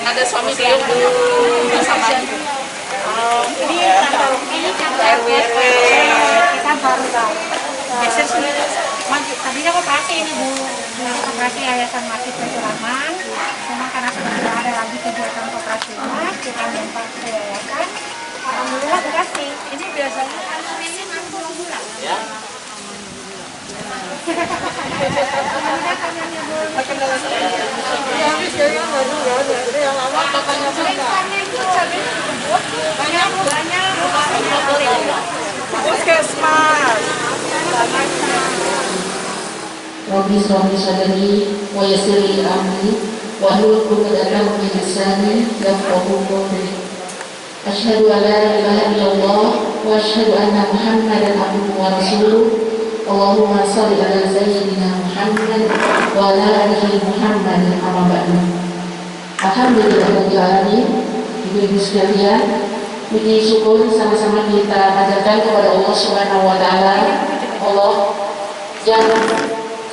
Ada suami beliau bersama. Ini RW kita baru tahu. Geser sini. Tadinya aku pakai ini Bu, koperasi Yayasan Mahasiswa Sulaman. Cuma karena sudah tidak ada lagi kegiatan koperasinya, kita lempar ke yayasan. Alhamdulillah dikasih. Ini biasanya ini 60 bulan. Ya. Puskesmas. Rabbi sholli sadri wa yassir li amri wahlul 'uqdatam min lisani yafqahu qawli. Asyhadu an la ilaha illallah wa asyhadu anna Muhammadan abduhu wa rasuluh. Allahumma shalli ala sayyidina Muhammad wa ala alihi Muhammad amma ba'du. Alhamdulillahirabbil alamin. Ibu-ibu sekalian, puji syukur sama-sama kita panjatkan kepada Allah Subhanahu wa taala. Allah yang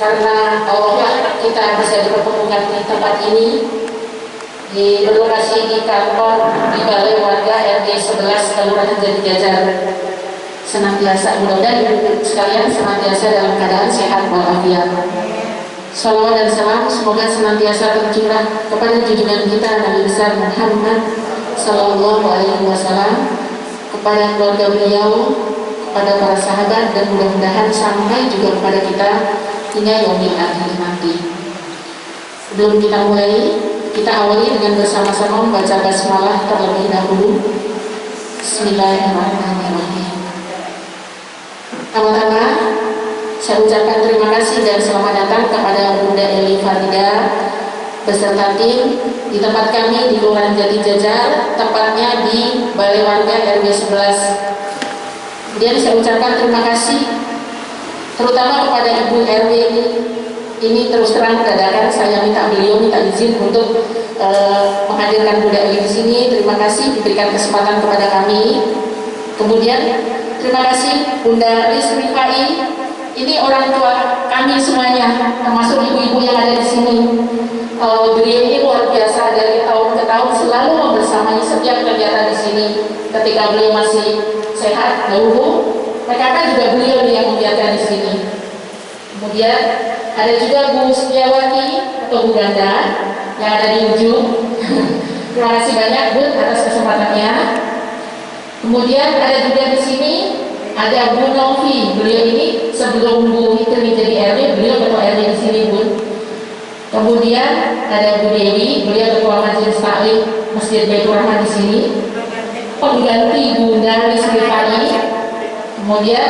karena Allah lah kita bisa dipertemukan di tempat ini, di berlokasi di kantor di Balai Warga RT 11 Kelurahan Jatijajar. Senantiasa mudah-mudahan sekalian senantiasa dalam keadaan sehat walafiat. Salawat dan salam semoga senantiasa tercurah kepada junjungan kita Nabi besar Muhammad Sallallahu Alaihi Wasallam, kepada keluarga beliau, kepada para sahabat, dan mudah-mudahan sampai juga kepada kita hingga yaumil akhir nanti. Sebelum kita mulai, kita awali dengan bersama-sama membaca basmalah terlebih dahulu. Bismillahirrahmanirrahim. Pertama-tama, saya ucapkan terima kasih dan selamat datang kepada Bunda Eli Farida beserta tim di tempat kami di Kelurahan Jatijajar, tepatnya di Balai Warga RW 11. Kemudian saya ucapkan terima kasih terutama kepada Ibu RW ini terus terang dadakan saya minta izin untuk menghadirkan Bunda Eli di sini. Terima kasih diberikan kesempatan kepada kami. Kemudian terima kasih Bunda Rizmi Fai. Ini orang tua kami semuanya, termasuk ibu-ibu yang ada di sini. Beliau ini luar biasa, dari tahun ke tahun selalu membersamai setiap kegiatan di sini. Ketika beliau masih sehat dahulu, PKK juga beliau yang membiarkan di sini. Kemudian ada juga Bu Setiawati atau Bu Ganda yang ada di ujung. Terima kasih banyak Bu atas kesempatannya. Kemudian ada juga di sini ada Bu Novi. Beliau ini sebelum Bu Hitri jadi RW, beliau ketua RW di sini Bu. Kemudian ada Bu Dewi, beliau ketua Majelis Taklim Masjid Baitur Rahman di sini. Pengganti Bunda Rizmi Fai. Kemudian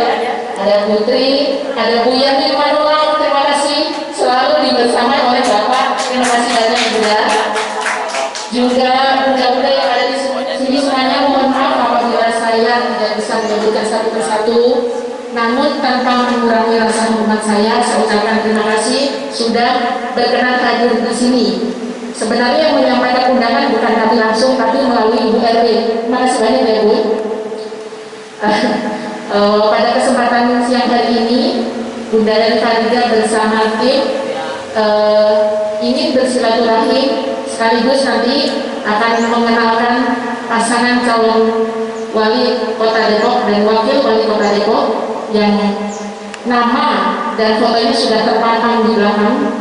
ada Putri, ada Bu Yani Manula. Terima kasih selalu dibersamai oleh Bapak. Terima kasih banyak Bunda. Juga bunda-bunda yang ada di sini semuanya, mohon maaf apabila saya tidak bisa menyebutkan satu persatu. Namun tanpa mengurangi rasa hormat saya ucapkan terima kasih sudah berkenan hadir di sini. Sebenarnya yang menyampaikan undangan bukan kami langsung, tapi melalui Ibu RW. Terima kasih banyak ya Bu. Pada kesempatan siang hari ini, Bunda dan Farida bersama tim ingin bersilaturahim sekaligus nanti akan mengenalkan pasangan calon wali kota Depok dan wakil wali kota Depok yang nama dan fotonya sudah terpampang di belakang,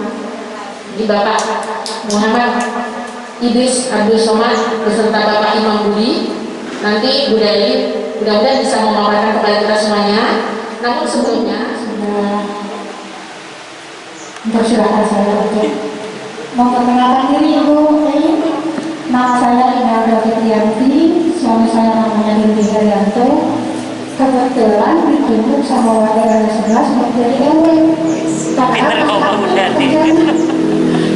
di Bapak Muhammad Idris Abdul Somad beserta Bapak Imam Budi. Nanti Bu Dali mudah-mudahan bisa memaparkan kepada kita semuanya. Namun sebelumnya Persilahkan saya untuk memperkenalkan diri Ibu. Nama saya Imelda Fitriyanti, suami saya namanya Dindi Haryanto. Kebetulan ditunjuk sama warga RW 11 untuk jadi RW.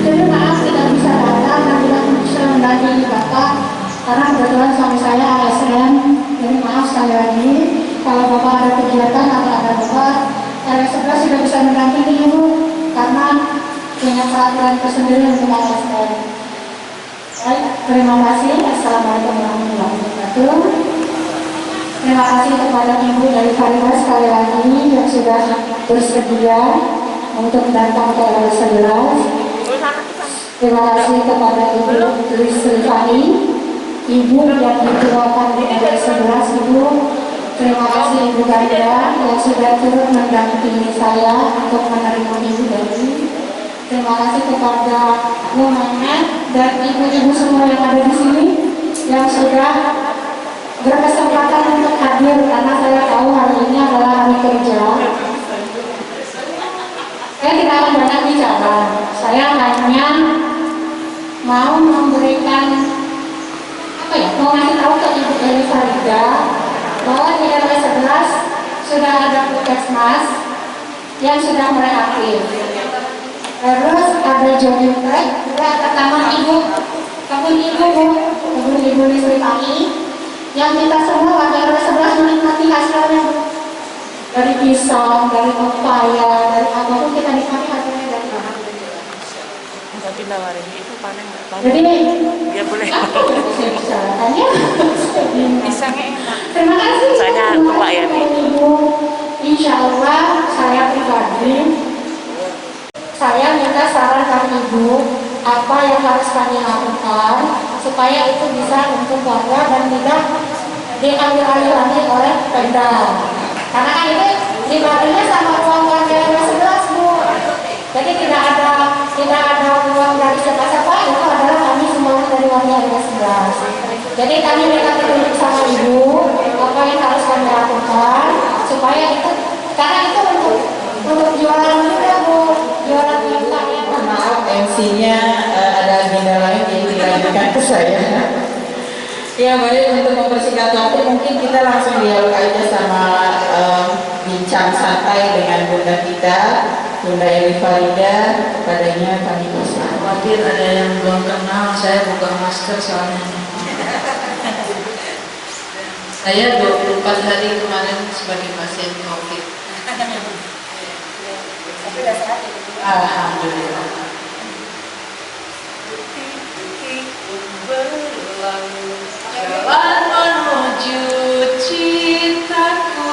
Jadi maaf tidak bisa datang dan tidak bisa mendampingi Bapak karena kebetulan suami saya ASN. Jadi maaf sekali lagi kalau Bapak ada kegiatan atau ada Bapak RW 11 sudah bisa mendampingi Ibu karena punya peraturan tersendiri untuk ASN. Baik, terima kasih. Assalamualaikum warahmatullahi wabarakatuh. Terima kasih kepada Ibu dari Farida sekali lagi yang sudah bersedia untuk datang ke RW 11. Terima kasih kepada Ibu Tris Rifani, Ibu yang diketuakan di RW 11, Ibu. Terima kasih Ibu Ganda yang sudah turut mendampingi saya untuk menerima Ibu Dewi. Terima kasih kepada Bu Mamet dan ibu-ibu semua yang ada di sini yang sudah berkesempatan untuk hadir karena saya tahu hari ini adalah hari kerja. Saya tidak akan banyak bicara. Saya hanya mau memberikan mau ngasih tahu ke Ibu Eli Farida bahwa di RW 11 sudah ada puskesmas yang sudah mulai aktif. Terus ada jogging track, juga ada taman kebun ibu listrik kami yang kita semua warga RW 11 menikmati hasilnya, dari pisang, dari pepaya, dari apapun kita nikmati hasilnya dari bahan. Tapi nawarin itu panen nggak tahu. Jadi Dia boleh. saya Pisangnya enak. terima kasih. Saya tua ya nih. Ibu, insya Allah saya pribadi, saya minta saran dari Ibu apa yang harus kami lakukan supaya itu bisa untuk warga dan tidak diambil alih lagi oleh Pemda. Karena kan ini dibaginya sama uang warga RW 11, Bu. Jadi tidak ada uang dari siapa-siapa, itu adalah kami semua dari warga RW 11. Jadi kami minta petunjuk sama Ibu apa yang harus kami lakukan supaya itu, karena itu untuk jualan juga, Bu, jualan UMKM. Maaf, MC-nya ada agenda lain yang dilanjutkan ke saya. Ya baik, untuk mempersingkat waktu mungkin kita langsung dialog aja sama bincang santai dengan bunda kita, Bunda Eli Farida. Kepadanya kami pesan. Khawatir ada yang belum kenal, saya buka masker soalnya. Saya 24 hari kemarin sebagai pasien COVID. Alhamdulillah. Jalan menuju cintaku,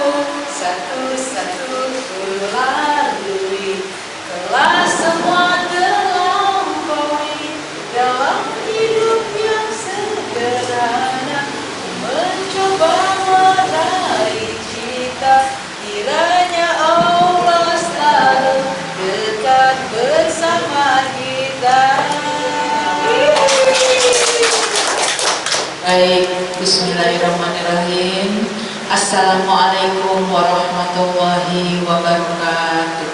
satu-satu ku lalui, telah semua terlampaui dalam hidup yang sederhana, mencoba meraih cita, kiranya Allah selalu dekat bersama kita. Baik, bismillahirrahmanirrahim. Assalamualaikum warahmatullahi wabarakatuh.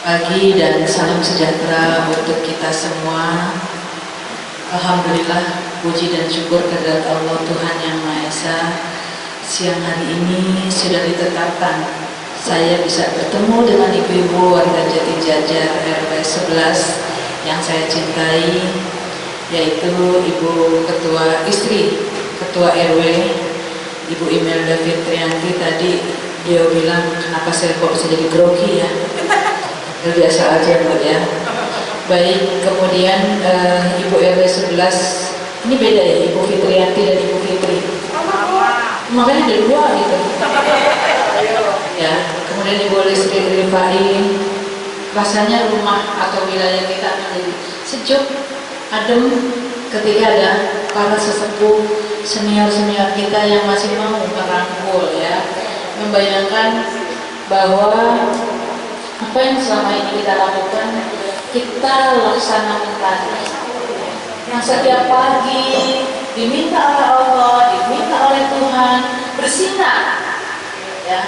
Pagi dan salam sejahtera untuk kita semua. Alhamdulillah, puji dan syukur kehadirat Allah Tuhan Yang Maha Esa. Siang hari ini sudah ditetapkan saya bisa bertemu dengan ibu-ibu warga Jati Jajar RW 11 yang saya cintai, yaitu Ibu Ketua Istri Ketua RW, Ibu Imelda Fitrianti. Tadi dia bilang kenapa saya kok bisa jadi grogi ya. Biasa aja Bu ya. Baik, kemudian Ibu RW 11 ini beda ya, Ibu Fitrianti dan Ibu Fitri. Makanya ada dua gitu. Ya, kemudian Ibu Listri Rifai. Rasanya rumah atau wilayah kita menjadi sejuk, adem ketika ada para sesepuh senior-senior kita yang masih mau merangkul ya, membayangkan bahwa apa yang selama ini kita lakukan kita laksanakan tadi, yang setiap pagi diminta oleh Allah, diminta oleh Tuhan bersinar ya,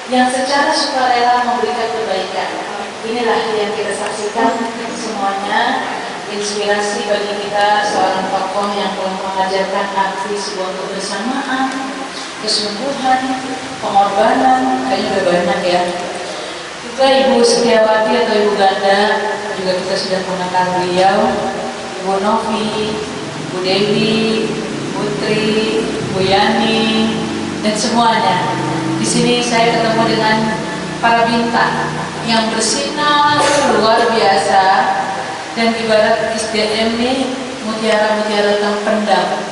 yang secara sukarela memberikan kebaikan. Inilah yang kita saksikan semuanya, inspirasi bagi kita, seorang tokoh yang telah mengajarkan arti sebuah kebersamaan, kesungguhan, pengorbanan, kayaknya udah banyak ya. Juga Ibu Setiawati atau Ibu Ganda, juga kita sudah gunakan beliau, Ibu Novi, Bu Dewi, Putri, Bu Yani, dan semuanya. Di sini saya ketemu dengan para bintang yang bersinar luar biasa, dan ibarat SDM ini mutiara-mutiara terpendam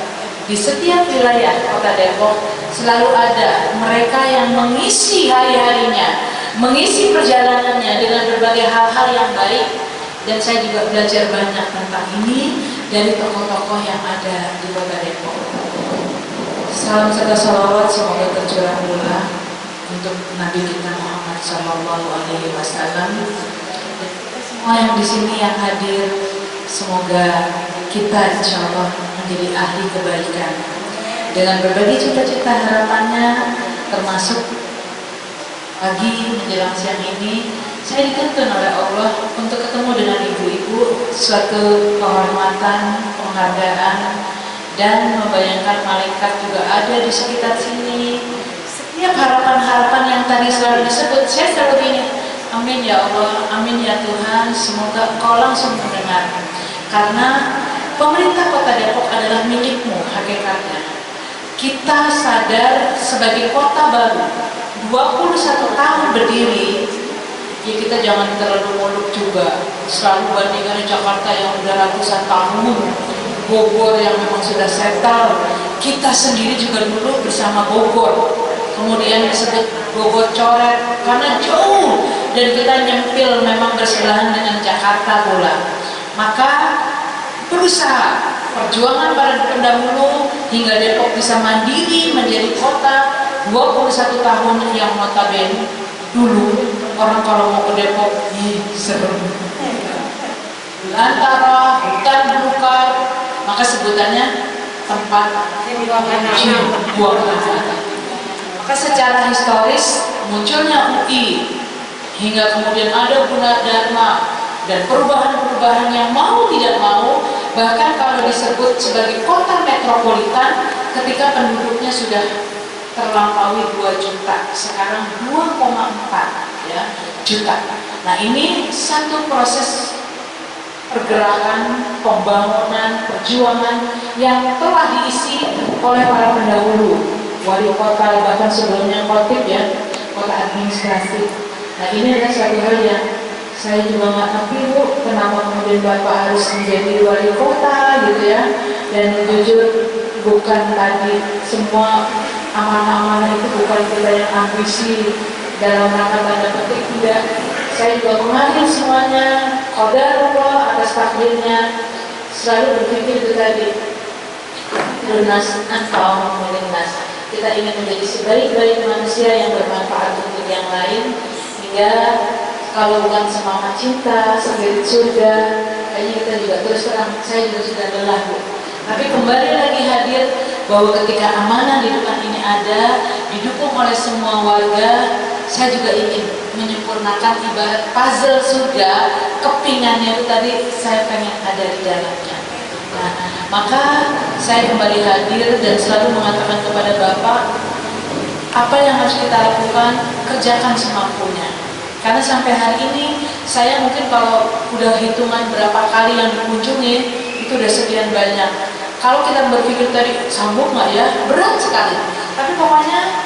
di setiap wilayah Kota Depok. Selalu ada mereka yang mengisi hari-harinya, mengisi perjalanannya dengan berbagai hal-hal yang baik. Dan saya juga belajar banyak tentang ini dari tokoh-tokoh yang ada di Kota Depok. Salam serta salawat semoga tercurah pula untuk Nabi kita Muhammad Sallallahu Alaihi Wasallam. Semua yang di sini yang hadir, semoga kita insya Allah menjadi ahli kebaikan dengan berbagi cita-cita harapannya, termasuk pagi menjelang siang ini saya dituntun oleh Allah untuk ketemu dengan ibu-ibu, suatu kehormatan, penghargaan, dan membayangkan malaikat juga ada di sekitar sini. Setiap harapan-harapan yang tadi selalu disebut, saya selalu gini, amin ya Allah, amin ya Tuhan, semoga Engkau langsung mendengar. Karena pemerintah Kota Depok adalah milikmu hakikatnya. Kita sadar sebagai kota baru, 21 tahun berdiri, ya kita jangan terlalu muluk juga. Selalu bandingkan Jakarta yang udah ratusan tahun, Bogor yang memang sudah settle. Kita sendiri juga dulu bersama Bogor, kemudian disebut Bogor coret karena jauh, dan kita nyempil memang bersebelahan dengan Jakarta pula. Maka berusaha perjuangan para pendahulu hingga Depok bisa mandiri menjadi kota 21 tahun yang notabene dulu orang kalau mau ke Depok serem, antara hutan belukar, maka sebutannya tempat buang anak. Maka secara historis munculnya UI hingga kemudian ada Gunadarma dan perubahan-perubahan yang mau tidak mau, bahkan kalau disebut sebagai kota metropolitan ketika penduduknya sudah terlampaui 2 juta, sekarang 2,4 ya, juta. Nah ini satu proses pergerakan, pembangunan, perjuangan yang telah diisi oleh para pendahulu, wali kota, bahkan sebelumnya khotib ya, kota administrasi. Nah ini adalah satu hal yang saya juga nggak ngerti Bu, kenapa kemudian Bapak harus menjadi wali kota gitu ya. Dan jujur bukan tadi semua amanah-amanah itu bukan kita yang ambisi dalam rangka tanda petik, tidak. Saya juga mengalir semuanya qadarullah atas takdirnya, selalu berpikir itu tadi lunas anfa'u linnas. Kita ingin menjadi sebaik-baik manusia yang bermanfaat untuk yang lain, hingga kalau bukan semangat cinta, spirit surga, kayaknya kita juga terus terang, saya juga sudah lelah Bu. Tapi kembali lagi hadir bahwa ketika amanah di depan ini ada, didukung oleh semua warga, saya juga ingin menyempurnakan ibarat puzzle surga, kepingannya itu tadi saya pengen ada di dalamnya. Nah, maka saya kembali hadir dan selalu mengatakan kepada Bapak, apa yang harus kita lakukan, kerjakan semampunya. Karena sampai hari ini, saya mungkin kalau udah hitungan berapa kali yang dikunjungi, itu udah sekian banyak. Kalau kita berpikir tadi, sanggup nggak ya? Berat sekali. Tapi pokoknya,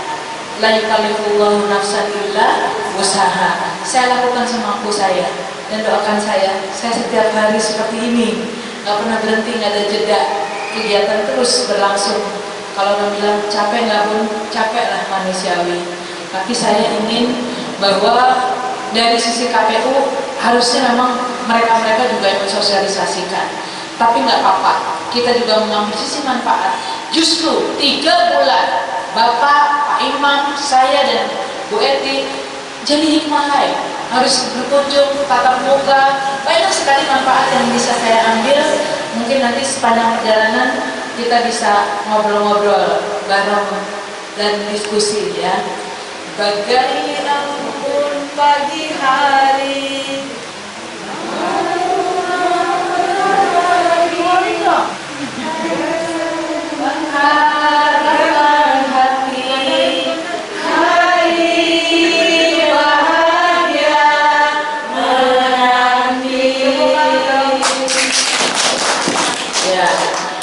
la yukallifullahu nafsan illa wus'aha. Saya lakukan semampu saya. Dan doakan saya setiap hari seperti ini. Nggak pernah berhenti, nggak ada jeda. Kegiatan terus berlangsung. Kalau orang bilang capek nggak pun, capek lah manusiawi. Tapi saya ingin bahwa dari sisi KPU harusnya memang mereka-mereka juga yang mensosialisasikan. Tapi nggak apa-apa, kita juga mengambil sisi manfaat. Justru 3 bulan Bapak, Pak Imam, saya dan Bu Eti jadi hikmah lain. Harus berkunjung, tatap muka, banyak sekali manfaat yang bisa saya ambil. Mungkin nanti sepanjang perjalanan kita bisa ngobrol-ngobrol bareng dan diskusi ya. Bagai embun pagi hari, mengharapkan hati, hari bahagia menanti. Ya,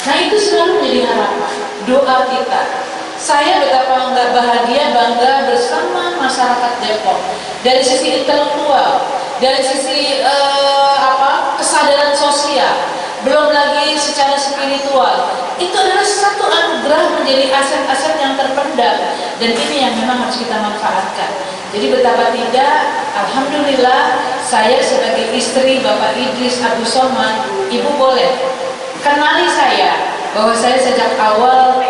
nah itu selalu menjadi harapan doa kita. Saya betapa bahagia, bangga bersama masyarakat Depok dari sisi intelektual, dari sisi kesadaran sosial, belum lagi secara spiritual. Itu adalah satu anugerah menjadi aset-aset yang terpendam, dan ini yang memang harus kita manfaatkan. Jadi betapa tidak, alhamdulillah saya sebagai istri Bapak Idris Abdul Somad, Ibu boleh kenali saya bahwa saya sejak awal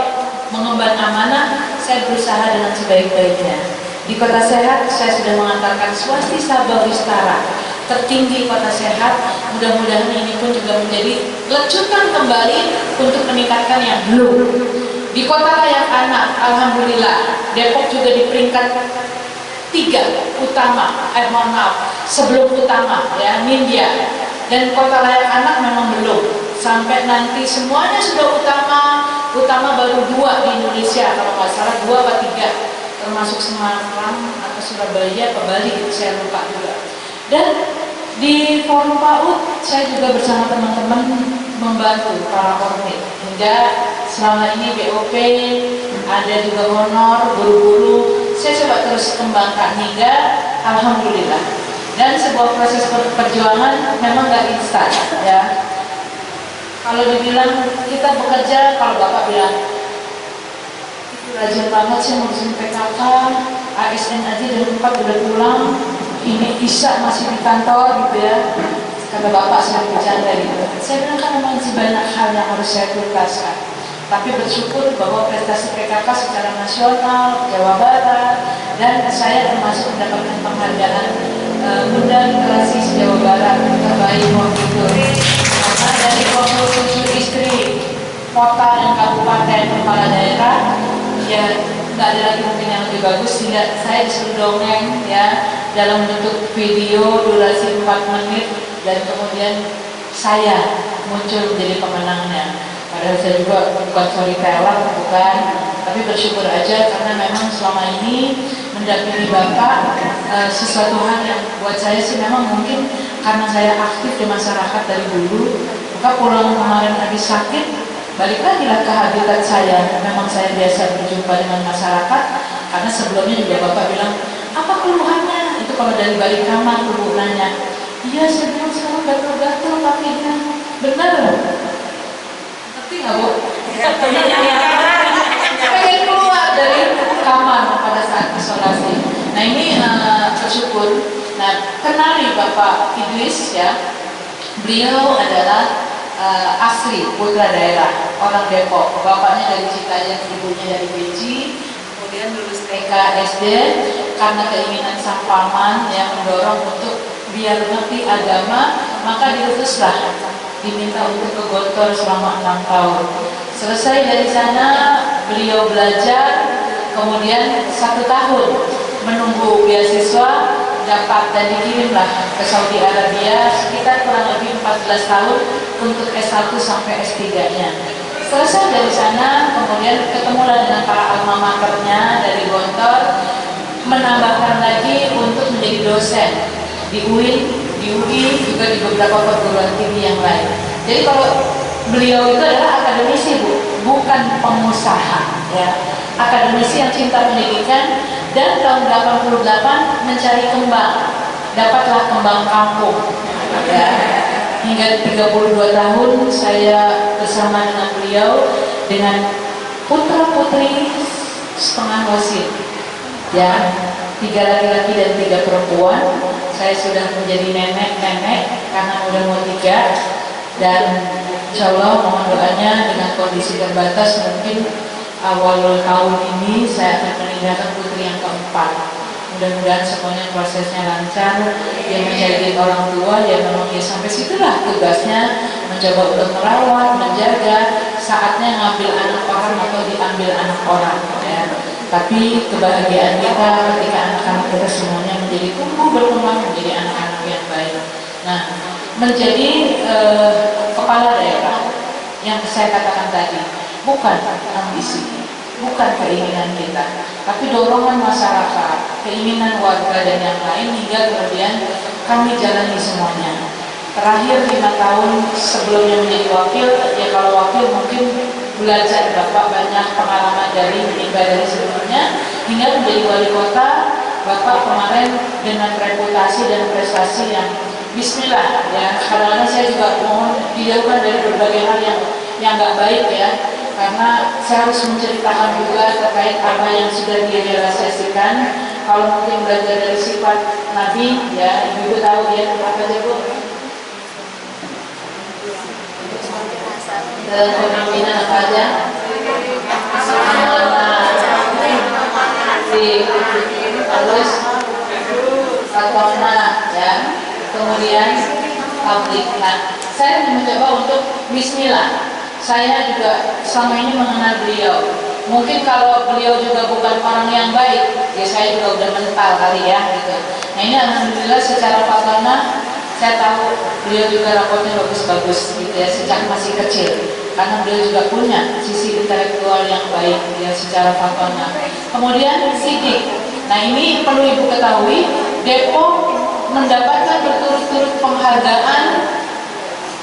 mengemban amanah, saya berusaha dengan sebaik-baiknya. Di Kota Sehat saya sudah mengantarkan Swastika Bawistara tertinggi Kota Sehat. Mudah-mudahan ini pun juga menjadi lecutan kembali untuk meningkatkan yang belum. Di Kota Layak Anak, alhamdulillah Depok juga di peringkat 3 utama, sebelum utama ya, Nindya. Dan Kota Layak Anak memang belum. Sampai nanti semuanya sudah utama baru 2 di Indonesia, kalau nggak salah 2 atau 3, termasuk Semarang atau Surabaya atau Bali, saya lupa juga. Dan di Forum PAUD saya juga bersama teman-teman membantu para kormit, hingga selama ini BOP ada juga honor, guru-guru saya coba terus kembangkan hingga alhamdulillah. Dan sebuah proses perjuangan memang gak instan ya. Kalau dibilang kita bekerja, kalau Bapak bilang itu rajin banget sih ngurusin PKK, ASN aja dari 4 udah pulang, ini Isa masih di kantor gitu ya. Kata Bapak sering bercanda gitu. Saya bilang kan memang masih banyak hal yang harus saya tuntaskan. Tapi bersyukur bahwa prestasi PKK secara nasional, Jawa Barat, dan saya termasuk mendapatkan penghargaan Bunda Literasi Jawa Barat terbaik waktu itu. Karena dari 27 istri kota dan kabupaten kepala daerah, ya nggak ada lagi mungkin yang lebih bagus, sehingga saya disuruh dongeng ya dalam bentuk video durasi 4 menit, dan kemudian saya muncul menjadi pemenangnya. Padahal saya juga bukan storyteller, bukan, tapi bersyukur aja karena memang selama ini mendampingi Bapak sesuatu hal yang buat saya sih memang mungkin karena saya aktif di masyarakat dari dulu. Maka pulang kemarin habis sakit, balik lagi lah ke habitat saya. Memang saya biasa berjumpa dengan masyarakat, karena sebelumnya juga Bapak bilang, apa keluhannya? Itu kalau dari balik kamar Ibu nanya, iya saya bilang sekarang gatel-gatel kakinya. Benar loh. Ngerti nggak Bu? Pengen keluar dari kamar pada saat isolasi. Nah ini bersyukur. Nah kenali Bapak Idris ya. Beliau adalah asli putra daerah, orang Depok. Bapaknya dari Citayam, ibunya dari Beji. Kemudian lulus TK SD karena keinginan sang paman yang mendorong untuk biar ngerti agama, maka diutuslah diminta untuk ke Gontor selama 6 tahun. Selesai dari sana beliau belajar, kemudian 1 tahun menunggu beasiswa, dapat dan dikirimlah ke Saudi Arabia sekitar kurang lebih 14 tahun untuk S1 sampai S3-nya. Selesai dari sana, kemudian ketemulah dengan para alma maternya dari Gontor, menambahkan lagi untuk menjadi dosen di UIN, di UI, juga di beberapa perguruan tinggi yang lain. Jadi kalau beliau itu adalah akademisi Bu, bukan pengusaha ya. Akademisi yang cinta pendidikan, dan tahun 88 mencari kembang, dapatlah kembang kampung ya. Hingga 32 tahun saya bersama dengan beliau, dengan putra-putri setengah wasit ya, 3 laki-laki dan 3 perempuan. Saya sudah menjadi nenek-nenek karena udah mau 3, dan insya Allah mohon doanya dengan kondisi terbatas mungkin awal tahun ini saya akan meninggalkan putri yang keempat. Mudah-mudahan semuanya prosesnya lancar. Dia menjadi orang tua, ya memang ya sampai situlah tugasnya, mencoba untuk merawat, menjaga. Saatnya ngambil anak orang atau diambil anak orang ya. Tapi kebahagiaan kita ketika anak-anak kita semuanya menjadi tumbuh berkembang menjadi anak-anak yang baik. Nah, menjadi kepala daerah yang saya katakan tadi bukan ambisi, bukan keinginan kita, tapi dorongan masyarakat, keinginan warga dan yang lain, hingga kemudian kami jalani semuanya. Terakhir 5 tahun sebelumnya menjadi wakil, ya kalau wakil mungkin belajar Bapak banyak pengalaman dari meninggal dari sebelumnya, hingga menjadi wali kota. Bapak kemarin dengan reputasi dan prestasi yang bismillah ya. Kadang-kadang saya juga mohon dijauhkan dari berbagai hal yang nggak baik ya, karena saya harus menceritakan juga terkait apa yang sudah dia realisasikan. kalau mungkin belajar dari sifat Nabi, ya ibu tahu ya apa aja Bu? Dalam kepemimpinan apa aja? Terus fatona, ya, kemudian publik. Nah, saya mencoba untuk Bismillah. Saya juga selama ini mengenal beliau. Mungkin kalau beliau juga bukan orang yang baik, ya saya juga udah mental kali ya, gitu. Nah ini alhamdulillah secara fatona saya tahu beliau juga rapotnya bagus-bagus, gitu ya, sejak masih kecil. Karena beliau juga punya sisi intelektual yang baik, ya, secara fatona. Kemudian sidik. Nah ini perlu ibu ketahui, Depok mendapatkan berturut-turut penghargaan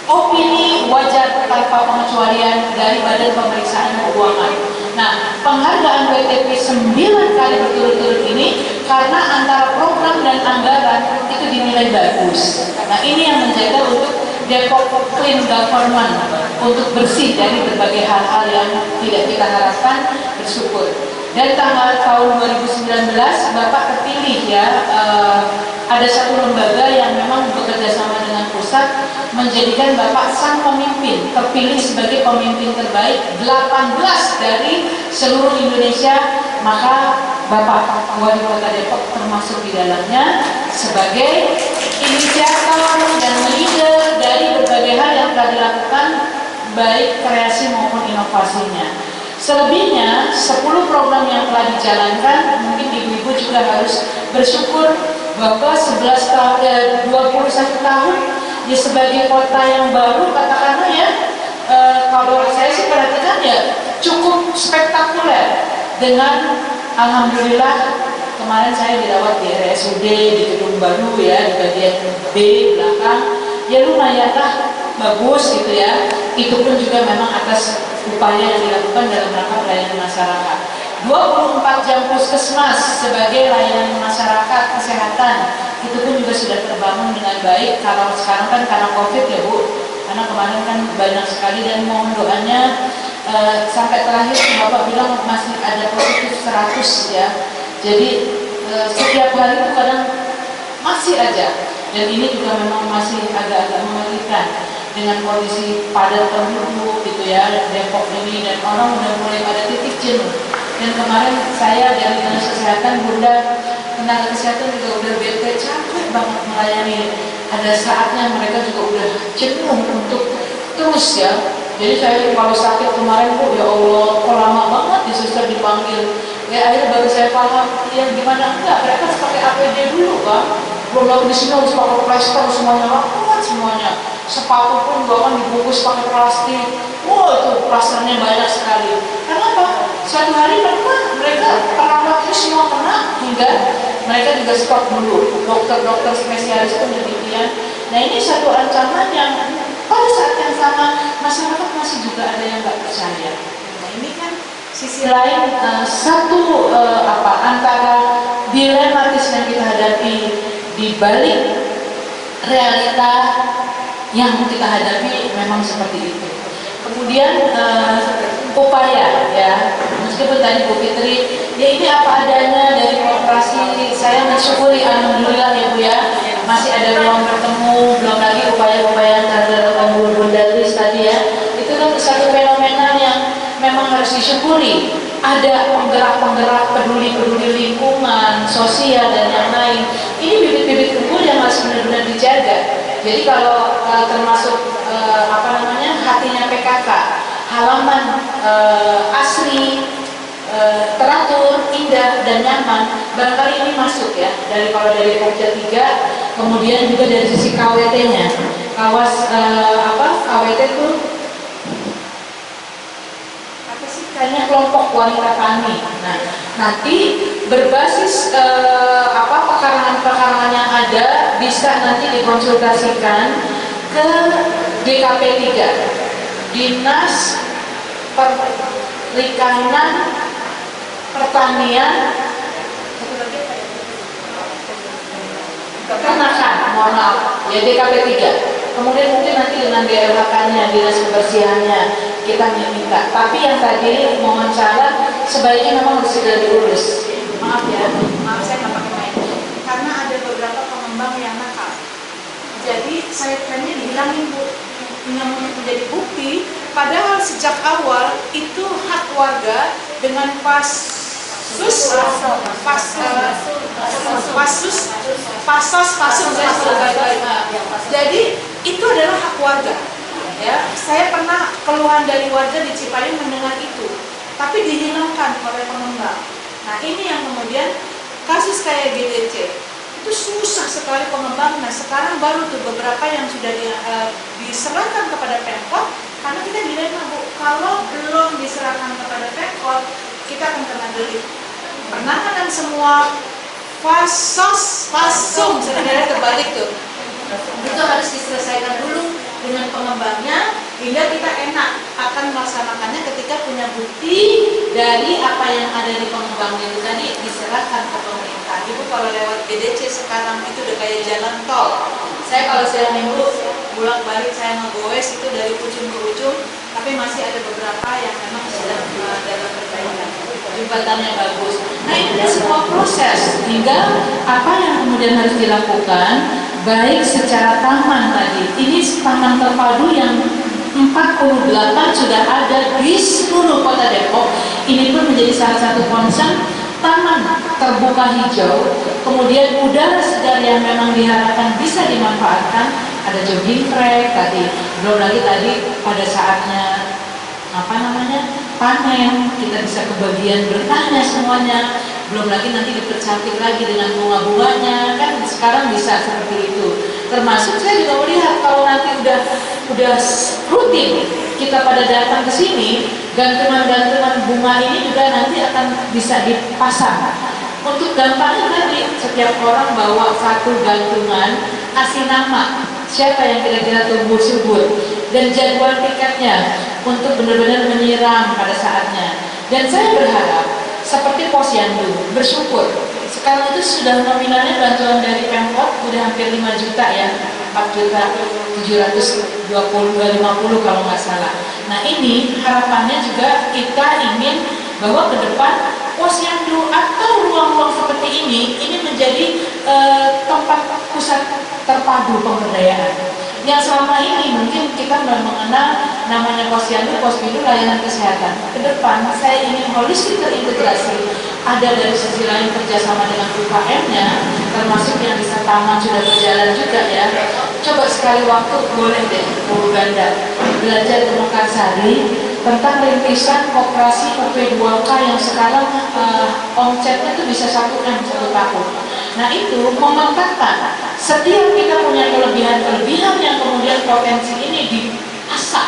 opini wajar tanpa pengecualian dari Badan Pemeriksaan Keuangan. Nah, penghargaan WTP 9 kali berturut-turut ini karena antara program dan anggaran itu dinilai bagus. Nah, ini yang menjaga untuk Depok clean government, untuk bersih dari berbagai hal-hal yang tidak kita harapkan, bersyukur. Dan tanggal tahun 2019 Bapak terpilih, ya, ada satu lembaga yang memang bekerja sama dengan pusat menjadikan Bapak sang pemimpin, terpilih sebagai pemimpin terbaik 18 dari seluruh Indonesia, maka Bapak Wali Kota Depok termasuk di dalamnya sebagai inisiator dan leader dari berbagai hal yang telah dilakukan, baik kreasi maupun inovasinya. Selebihnya 10 program yang telah dijalankan, mungkin ibu-ibu juga harus bersyukur bahwa 21 tahun ya, sebagai kota yang baru, katakanlah ya, kalau saya sih perhatikan ya cukup spektakuler. Dengan alhamdulillah kemarin saya dirawat di RSUD di gedung baru, ya, di bagian B belakang, ya lumayanlah bagus, gitu ya. Itu pun juga memang atas upaya yang dilakukan dalam rangka pelayanan masyarakat. 24 jam puskesmas sebagai layanan masyarakat kesehatan itu pun juga sudah terbangun dengan baik. Kalau sekarang kan karena COVID ya Bu, karena kemarin kan banyak sekali, dan mohon doanya sampai terakhir Bapak bilang masih ada positif 100, ya. Jadi setiap hari itu kadang masih aja, dan ini juga memang masih agak-agak mengerikan dengan kondisi padat penduduk, gitu ya, Depok ini, dan orang udah mulai pada titik jenuh. Dan kemarin saya dari dinas kesehatan, Bunda tenaga kesehatan juga udah bete, capek banget melayani. Ada saatnya mereka juga udah jenuh untuk terus, ya. Jadi saya kalau sakit kemarin, Bu, ya Allah, kok lama banget di suster dipanggil. Ya akhirnya baru saya paham, ya gimana enggak, mereka harus pakai APD dulu, Pak. Belum lagi di sini harus pakai plester semuanya, kuat semuanya. Sepatu pun bahkan dibungkus pakai plastik. Wah, itu plasternya banyak sekali. Karena apa? Suatu hari mereka perawat semua kena, hingga mereka juga stop dulu. Dokter-dokter spesialis pun demikian. Nah ini satu ancaman yang pada saat yang sama masyarakat masih juga ada yang nggak percaya. Nah ini kan sisi lain, antara dilematis yang kita hadapi di balik realita yang kita hadapi memang seperti itu. Kemudian upaya, ya, meskipun tadi Bu Fitri, ya ini apa adanya dari kooperasi, saya mensyukuri alhamdulillah ya Bu, ya, masih ada ruang bertemu, belum lagi upaya-upaya yang dilakukan Bunda Tris tadi, ya, itu kan satu fenomena yang memang harus disyukuri. Ada penggerak-penggerak peduli lingkungan, sosial, dan yang lain. Ini bibit-bibit unggul yang harus benar-benar dijaga. Jadi kalau termasuk hatinya PKK, halaman asri, teratur, indah, dan nyaman, barangkali ini masuk, ya, kalau dari Pokja 3, kemudian juga dari sisi KWT-nya. KWT itu kayaknya kelompok wanita tani. Nah, nanti berbasis pekarangan-pekarangan yang ada bisa nanti dikonsultasikan ke DKP 3, Dinas Perikanan Pertanian Peternakan, mohon maaf, ya, DKP 3. Kemudian mungkin nanti dengan DLHK-nya, Dinas Kebersihannya, kita minta. Tapi yang tadi mohon syarat sebaiknya memang harus sudah diurus. Maaf ya, maaf saya nggak saya trennya dihilangin Bu, yang menjadi bukti. Padahal sejak awal itu hak warga dengan jadi itu adalah hak warga. Ya, saya pernah keluhan dari warga di Cipayung mendengar itu, tapi dihilangkan oleh pengembang. Nah ini yang kemudian kasus kayak GDC itu susah sekali pengembang. Nah sekarang baru tuh beberapa yang sudah diserahkan kepada Pemkot, karena kita dilema Bu, kalau belum diserahkan kepada Pemkot kita akan kena delik. Penanganan semua fasum sebenarnya terbalik tuh, itu harus diselesaikan dulu dengan pengembangnya hingga kita enak akan melaksanakannya ketika punya bukti dari apa yang ada di pengembangnya itu tadi diserahkan ke pemerintah. Ibu kalau lewat GDC sekarang itu udah kayak jalan tol. Saya kalau setiap minggu bolak-balik saya ngegoes itu dari ujung ke ujung, tapi masih ada beberapa yang memang sedang dalam perbaikan. Jembatannya bagus. Nah ini semua proses hingga apa yang kemudian harus dilakukan, baik secara taman tadi. Ini taman terpadu yang 48 sudah ada di seluruh kota Depok. Ini pun menjadi salah satu concern. Taman terbuka hijau, kemudian udara segar yang memang diharapkan bisa dimanfaatkan. Ada jogging track tadi, belum lagi tadi pada saatnya panen, kita bisa kebagian bertanya semuanya. Belum lagi nanti dipercantik lagi dengan bunga-bunganya, kan sekarang bisa seperti itu. Termasuk saya juga melihat kalau nanti udah rutin kita pada datang ke sini, gantungan-gantungan bunga ini juga nanti akan bisa dipasang. Untuk gampangnya tadi, setiap orang bawa satu gantungan, kasih nama siapa yang kira-kira tumbuh subur dan jadwal tiketnya untuk benar-benar menyiram pada saatnya. Dan saya berharap seperti Posyandu, bersyukur sekarang itu sudah nominalnya bantuan dari Pemkot sudah hampir 5 juta ya, 4.720.250 kalau nggak salah. Nah ini harapannya juga kita ingin bahwa ke depan Posyandu atau ruang-ruang seperti ini menjadi tempat pusat terpadu pemberdayaan. Yang selama ini mungkin kita belum mengenal namanya Posyandu, Pospindu layanan kesehatan. Ke depan saya ingin holistik terintegrasi, ada dari sisi lain kerjasama dengan UKM-nya, termasuk yang bisa taman sudah berjalan juga ya. Coba sekali waktu boleh deh Bu Ganda belajar di Mekarsari tentang rintisan koperasi UP2K yang sekarang omsetnya itu bisa 1M satu tahun. Nah itu memantapkan setiap kita punya kelebihan-kelebihan yang kemudian potensi ini diasah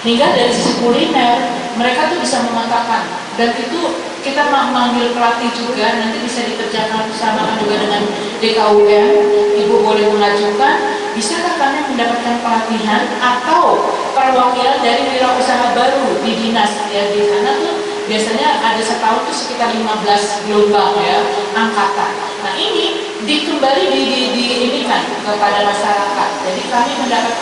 hingga dari sisi kuliner mereka tuh bisa memantapkan. Dan itu kita memanggil pelatih juga, nanti bisa dikerjakan bersama juga dengan DKUM. Ibu boleh mengajukan, bisakah kami mendapatkan pelatihan atau perwakilan dari wirausaha baru di dinas ya. Di sana tuh biasanya ada setahun tuh sekitar 15 gelombang ya angkatan. Nah ini kembali diinikan kepada masyarakat. Jadi kami mendapat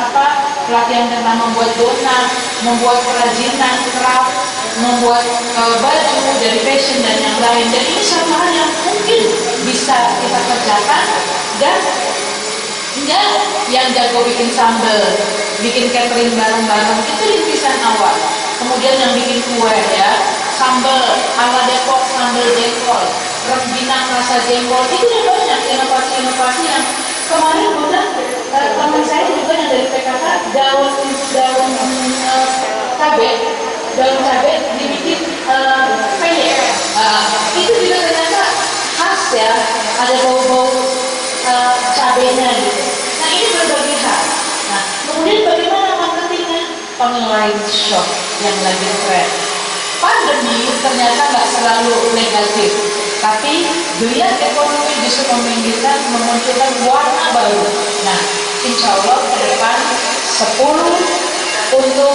pelatihan tentang membuat donat, membuat kerajinan craft, membuat baju dari fashion dan yang lain. Dan ini satu hal yang mungkin bisa kita kerjakan. Dan yang jago bikin sambal, bikin catering bareng-bareng itu rintisan awal. Kemudian yang bikin kue ya, sambal ala Depok, sambal jengkol, rengginang rasa jengkol, itu yang banyak inovasi-inovasi yang kemarin udah teman saya juga yang dari PKK daun cabai dibikin peyek. Itu juga ternyata khas ya, ada bau-bau cabenya gitu. Nah ini berbagai hal. Nah kemudian bagaimana marketingnya? Online shop yang lagi tren. Pandemi ternyata nggak selalu negatif, tapi geliat ekonomi justru memunculkan warna baru. Nah, insya Allah ke depan 10 untuk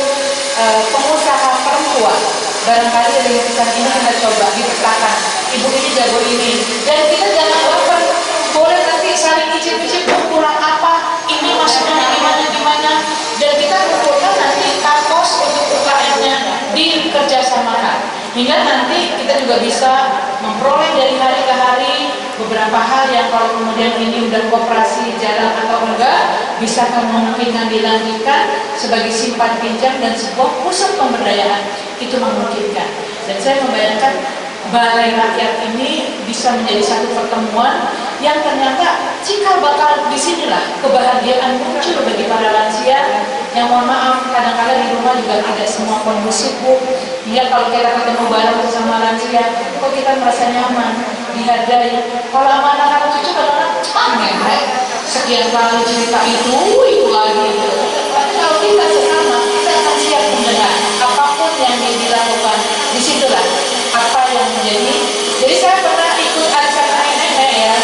pengusaha perempuan. Barangkali rintisan ini kita coba dipetakan. Ibu ini jago ini, dan kita jangan baper. Boleh nanti saling icip-icip kurang apa, ini masuknya gimana, dan kita kumpulkan nanti tarkos untuk UKM-nya dikerjasamakan hingga nanti kita juga bisa memperoleh dari hari ke hari beberapa hal yang kalau kemudian ini udah koperasi jalan atau enggak bisa kemungkinan dilanjutkan sebagai simpan pinjam dan sebuah pusat pemberdayaan itu memungkinkan. Dan saya membayangkan Balai Rakyat ini bisa menjadi satu pertemuan yang ternyata cikal bakal disinilah kebahagiaan muncul bagi para lansia yang mohon maaf kadang-kadang di rumah juga tidak semua kondusif Bu. Ya kalau kita ketemu bareng bersama lansia kok kita merasa nyaman, dihargai. Kalau sama anak-anak cucu kadang-kadang sekian kali cerita itu lagi. Tapi kalau kita sesama kita akan siap mendengar apapun yang dilakukan. Disitulah apa yang menjadi. Jadi saya pernah ikut arisan nenek ya.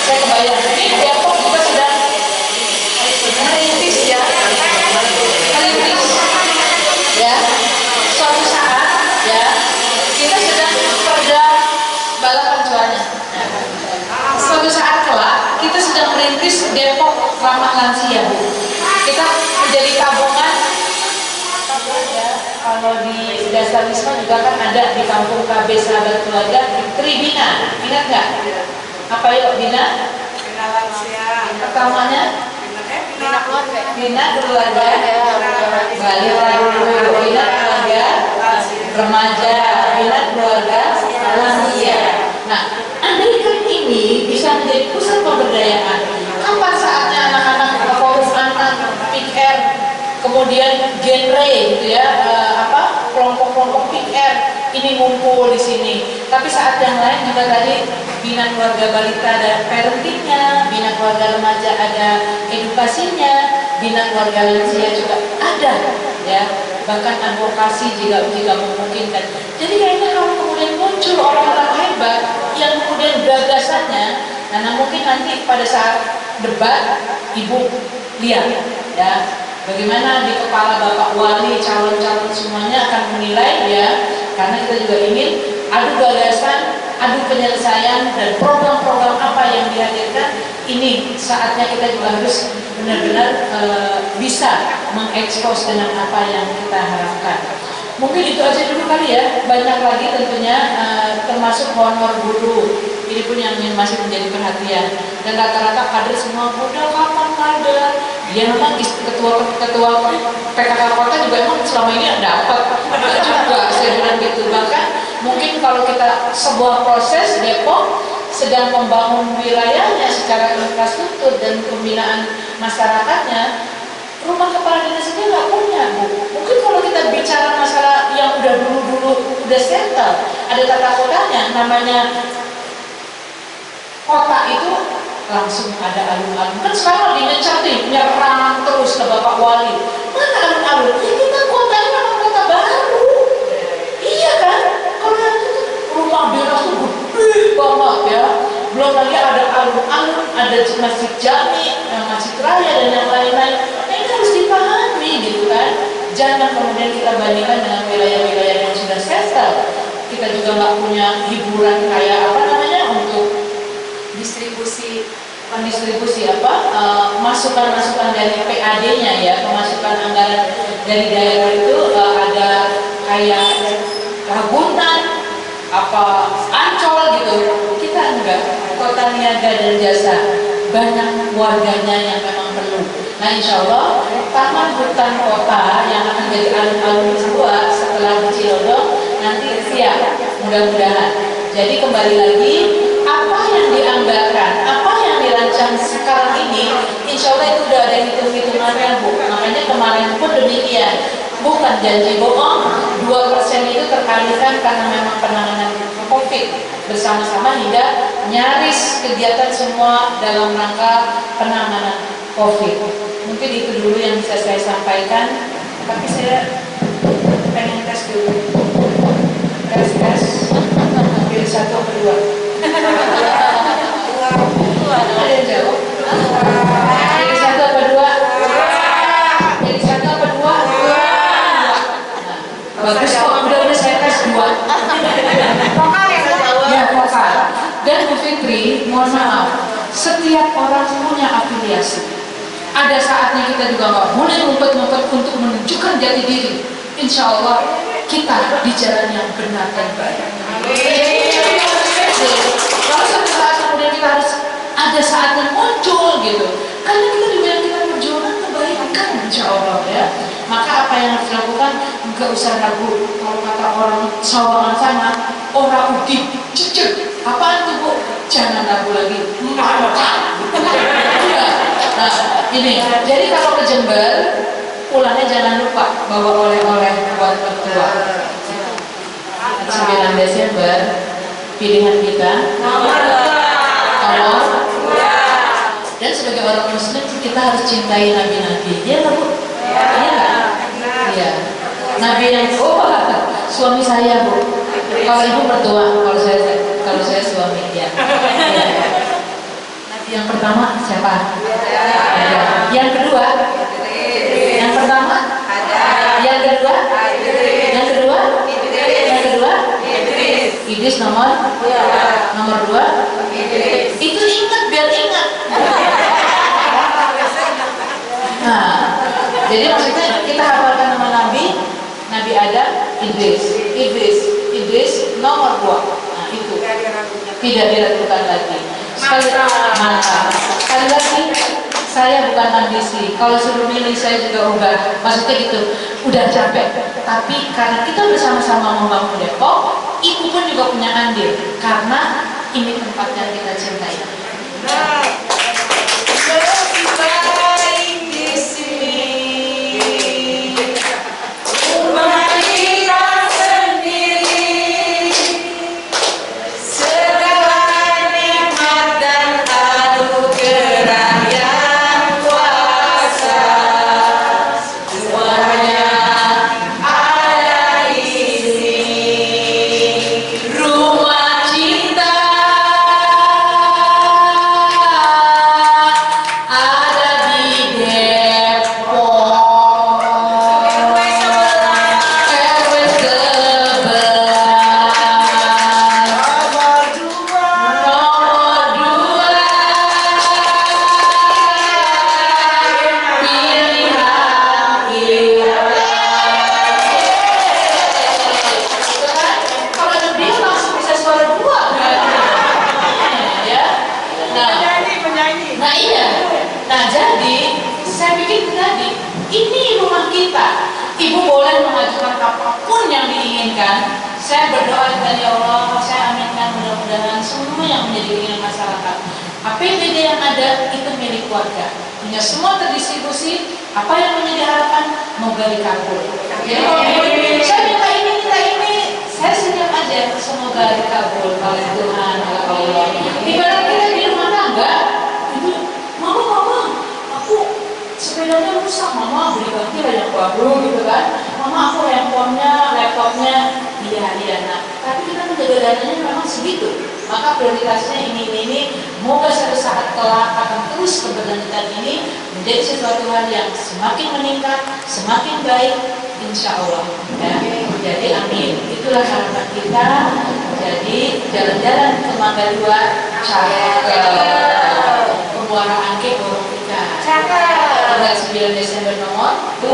Saya kebayang ini Depok juga sedang merintis ya, suatu saat ya kita sedang pada balapan cuaca. Suatu saat kelak kita sedang merintis Depok ramah lansia Bu. Kita menjadi tabungan ya. Kalau di dasar wisma juga kan ada di kampung KB Sahabat Keluarga Tribina, ingat nggak? Apa yuk Bina? Bina lansia. Pertamanya Bina keluarga. Bina keluarga. Balik lagi dulu. Bina keluarga remaja. Bina keluarga lansia. Nah, andaikan ini bisa menjadi pusat pemberdayaan. Kapan saatnya anak-anak forum anak, PR, kemudian genre gitu ya, kelompok-kelompok PR ini ngumpul di sini. Tapi saat yang lain juga tadi bina keluarga balita ada parentingnya, bina keluarga remaja ada edukasinya, bina keluarga lansia juga ada ya, bahkan advokasi jika memungkinkan. Jadi kayaknya kalau kemudian muncul orang-orang hebat yang kemudian gagasannya, nah mungkin nanti pada saat debat Ibu lihat ya bagaimana di kepala Bapak Wali, calon-calon semuanya akan menilai ya, karena kita juga ingin adu gagasan, adu penyelesaian dan program-program apa yang dihadirkan. Ini saatnya kita juga harus benar-benar bisa mengekspos dengan apa yang kita harapkan. Mungkin itu aja dulu kali ya, banyak lagi tentunya termasuk honor guru. Ini pun yang masih menjadi perhatian. Dan rata-rata kader semua udah kapan kader? Dia memang ketua PKK kota juga emang selama ini dapat juga saya bilang gitu. Bahkan mungkin kalau kita sebuah proses Depok sedang membangun wilayahnya secara infrastruktur dan pembinaan masyarakatnya, rumah kepala dinas saja nggak punya Bu. Mungkin kalau kita bicara masalah yang udah dulu udah settle, ada tata kotanya, namanya kota itu langsung ada alun-alun. Kan sekarang dinyecer nih, nyerang terus ke Bapak Wali. Mana alun-alun? Ya kita kota ini memang kota baru. Iya kan? Kalau itu rumah dinas itu gede banget ya. Belum lagi ada alun-alun, ada masjid jami, masjid raya dan yang lain-lain. Nah ini harus dipahami gitu kan. Jangan kemudian kita bandingkan dengan wilayah-wilayah yang sudah settle. Kita juga nggak punya hiburan kayak apa namanya untuk pendistribusi masukan-masukan dari PAD-nya ya, pemasukan anggaran dari daerah itu ada kayak Ragunan, Ancol gitu. Kita enggak, Kota Niaga dan Jasa banyak warganya yang memang perlu. Nah insya Allah taman hutan kota yang akan jadi alun-alun kedua setelah di Cilodong nanti siap mudah-mudahan. Jadi kembali lagi apa yang dianggarkan, apa yang dirancang sekarang ini, insya Allah itu udah ada hitung-hitungannya Bu. Makanya kemarin pun demikian, bukan janji bohong. 2% itu terkalikan karena memang penanganan COVID bersama-sama hingga nyaris kegiatan semua dalam rangka penanganan COVID. Mungkin itu dulu yang bisa saya sampaikan. Tapi saya pengen tes dulu. Tes. Pilih satu atau dua. Ada yang jawab? Pilih satu apa dua? Pilih satu apa dua? Bagus kok, udah saya tes dua. Ya, vokal. Dan Bu Fitri, mohon maaf, setiap orang punya afiliasi. Ada saatnya kita juga nggak boleh ngumpet-ngumpet untuk menunjukkan jati diri. Insya Allah kita di jalan yang benar dan baik. Kalau suatu saat kemudian kita harus ada saatnya muncul gitu. Karena kita juga yang kita perjuangkan kebaikan, insya Allah ya. Maka apa yang harus dilakukan? Enggak usah ragu. Kalau kata orang sawangan sana, orang udip, cecek. Apaan tuh Bu? Jangan ragu lagi. Mantap. Nah, ini. Jadi kalau ke Jember, pulangnya jangan lupa bawa oleh-oleh buat mertua. 9 Desember pilihan kita nomor 2. Dan sebagai orang Muslim kita harus cintai nabi-nabi. Iya nggak Bu? Iya nggak? Iya. Nabi yang suami saya Bu. Kalau ibu mertua, kalau saya suami ya. Nabi yang pertama siapa? Ada. Yang kedua? Yang pertama? Yang kedua? Yang kedua? Yang kedua? Idris nomor 2. Itu ingat biar ingat. Nah, jadi maksudnya kita hafalkan nama Nabi Adam, Idris nomor 2. Nah itu tidak diragukan lagi. Mantap. Sekali lagi, saya bukan ambisi. Kalau suruh milih saya juga ubah. Maksudnya gitu, udah capek. Tapi karena kita bersama-sama membangun Depok, ibu pun juga punya andil. Karena ini tempatnya kita cintai. Lebih baik di sini. Rumah kita sendiri. Segala nikmat dan anugerah yang kuasa. Semuanya ada di sini. Rumah cinta ada di Depok. RW 11 nomor 2 pilihan kita. Kalau ada dia langsung bisa suara 2 ya. Nah iya. Nah jadi saya bikin tadi ini rumah kita. Ibu boleh mengajukan apapun yang diinginkan. Saya berdoa kepada ya Allah, saya aminkan mudah-mudahan semua yang menjadi keinginan masyarakat. APBD yang ada itu milik keluarga. Punya semua terdistribusi. Apa yang menjadi harapan moga dikabul. Jadi kalau saya minta ini, saya senyum aja. Semoga dikabul oleh Tuhan, oleh Allah. Ibarat kita di rumah tangga, itu mama, aku sepedanya rusak, mama beli ganti lah yang baru gitu kan. Mama aku handphonenya, laptopnya, iya. Nah, tapi kita menjaga dananya memang segitu. Maka prioritasnya ini. Moga suatu saat kelak akan terus keberlanjutan ini menjadi sesuatu hal yang semakin meningkat, semakin baik, insya Allah. Ya. Jadi amin. Itulah harapan kita. Jadi jalan-jalan ke Mangga 2, cakep. Muara Angke Borong kita. Tanggal 9 Desember nomor 2.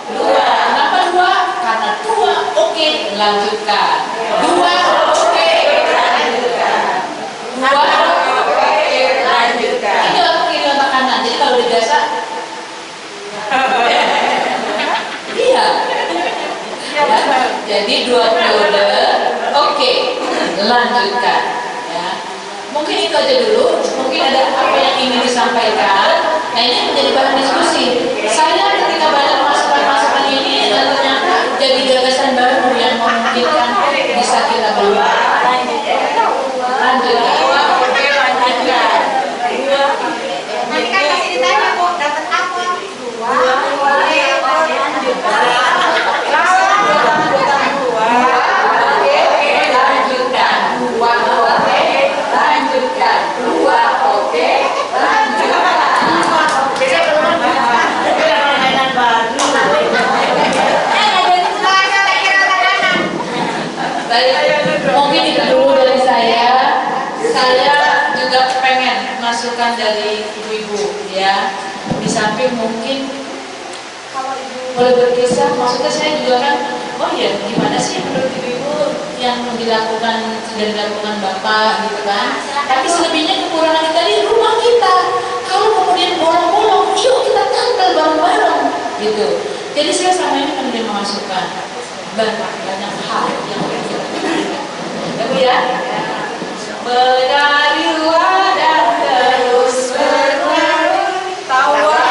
Kenapa 2? Karena 2 oke, lanjutkan. 2 oke, lanjutkan. 2 oke, lanjutkan. Ini otak kiri otak kanan. Jadi kalau biasa iya. Jadi 2 periode oke, lanjutkan ya. Mungkin itu aja dulu. Mungkin ada apa yang ingin disampaikan. Nah ini menjadi bahan diskusi. Saya ketika banyak masukan-masukan ini dan ternyata jadi gagasan baru yang memungkinkan bisa kita bawa. Lanjutkan. Nanti kan masih ditanya kok dapat apa? 2 mungkin itu dulu dari saya. Saya juga pengen masukan dari ibu-ibu ya. Di samping mungkin boleh berkisah, maksudnya saya juga kan oh ya gimana sih menurut ibu yang sudah dilakukan Bapak gitu kan. Tapi selebihnya kekurangan kita di rumah kita. Kalau kemudian bolong-bolong, yuk kita tampil bareng-bareng gitu. Jadi saya selama ini menerima masukan banyak hal yang kita ya Bu ya. Menarilah dan terus berlari tawa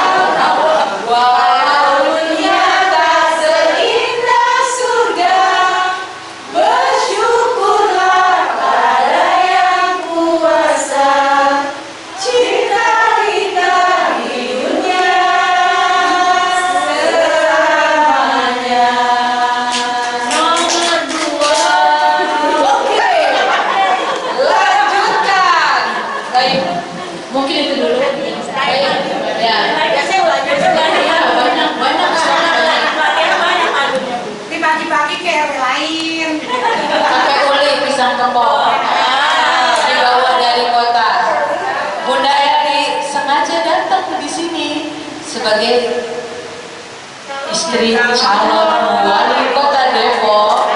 walau dunia tak seindah surga, bersyukurlah pada yang kuasa, cinta kita di dunia selamanya. Nomor 2. Oke, lanjutkan. Baik, mungkin itu dulu. Baik, ya. Banyak Dibagi-bagi ke RW lain. pakai uli pisang kepok dibawa dari kota. Bunda Eri sengaja datang di sini sebagai istri calon wali kota Depok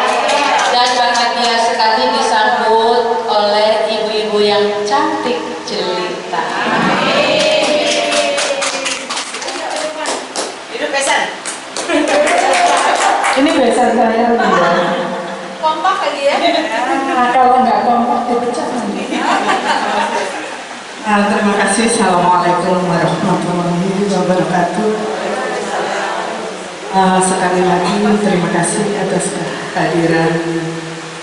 dan bahagia sekali disambut oleh ibu-ibu yang cantik jelita. Hidup pesan. Ini besan saya Bunda. Kompak lagi ya. Nah, kalau nggak kompak dipecat nanti. Terima kasih. Assalamualaikum warahmatullahi wabarakatuh. Sekali lagi terima kasih atas kehadiran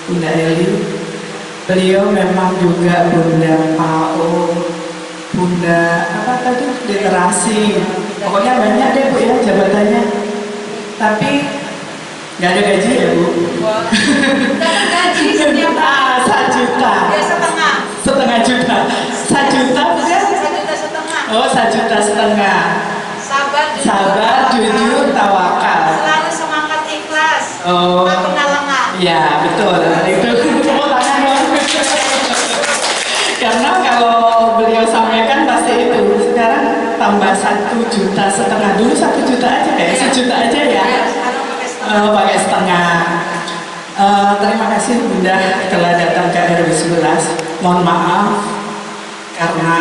Bunda Eli. Beliau memang juga Bunda PAO, Bunda apa tadi literasi. Pokoknya banyak deh Bu ya jabatannya. Tapi nggak ada gaji ya Bu. Dapat gaji setiap hari. 1 juta. Ya setengah. Setengah juta. 1 juta ya? 1,5 juta. Oh 1,5 juta. Sabar, jujur, tawakal. Selalu semangat ikhlas. Oh. Tanpa ngalengan. Ya betul. Itu tepuk tangan dong. Karena kalau beliau sampaikan pasti itu. Sekarang tambah 1,5 juta. Dulu 1 juta aja ya. 1 juta aja ya. Sekarang pakai setengah. Pakai setengah. Terima kasih Bunda telah datang ke RW 11. Mohon maaf karena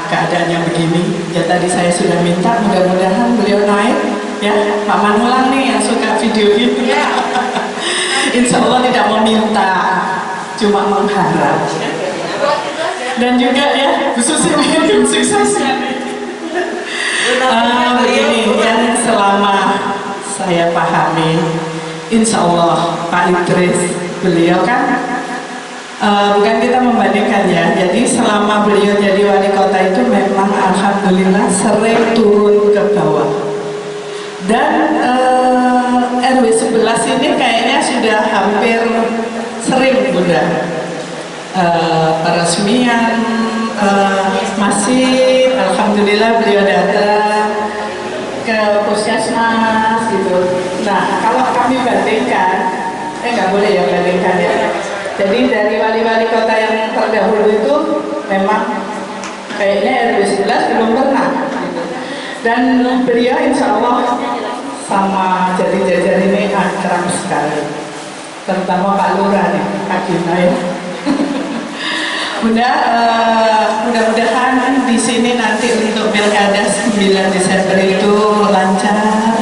keadaannya begini. Ya tadi saya sudah minta mudah-mudahan beliau naik. Ya Pak Manulang nih yang suka video ini. Insya Allah tidak meminta, cuma mengharap. Dan juga ya khususnya tim suksesnya. Begini yang selama saya pahami, insya Allah Pak Idris beliau kan bukan kita membandingkan ya. Jadi selama beliau jadi wali kota itu memang alhamdulillah sering turun ke bawah. Dan RW 11 ini kayaknya sudah hampir sering Bunda. Peresmian masih alhamdulillah beliau datang ke puskesmas gitu. Nah kalau kami bandingkan, nggak boleh ya bandingkan ya. Jadi dari wali-wali kota yang terdahulu itu memang kayaknya RW 11 belum pernah gitu. Dan beliau insya Allah sama Jati-Jajar ini akrab sekali, terutama Pak Lurah nih, Kak Gina ya. Bunda, mudah-mudahan di sini nanti untuk pilkada 9 Desember itu lancar,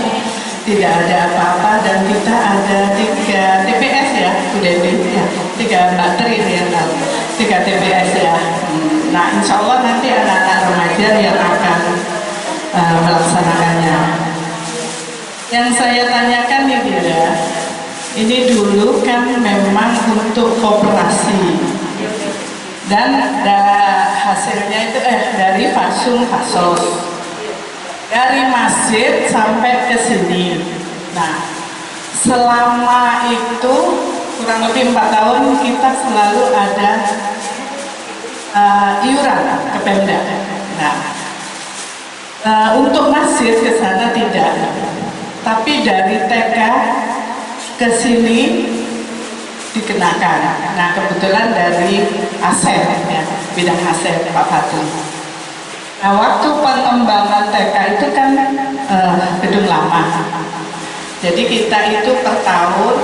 tidak ada apa-apa, dan kita ada 3 TPS ya, Bu Dewi ya, 3 bakteri ya, 3 TPS ya. Nah, insya Allah nanti anak-anak remaja yang akan melaksanakannya. Yang saya tanyakan nih Bunda, ini dulu kan memang untuk koperasi. Dan hasilnya itu dari Fasum Fasos, dari masjid sampai ke sini. Nah, selama itu kurang lebih 4 tahun kita selalu ada iuran ke Pemda. Nah, untuk masjid ke sana tidak, tapi dari TK ke sini dikenakan. Nah kebetulan dari ASEP ya, bidang ASEP Pak Fatum. Nah waktu pengembangan TK itu kan gedung lama. Jadi kita itu per tahun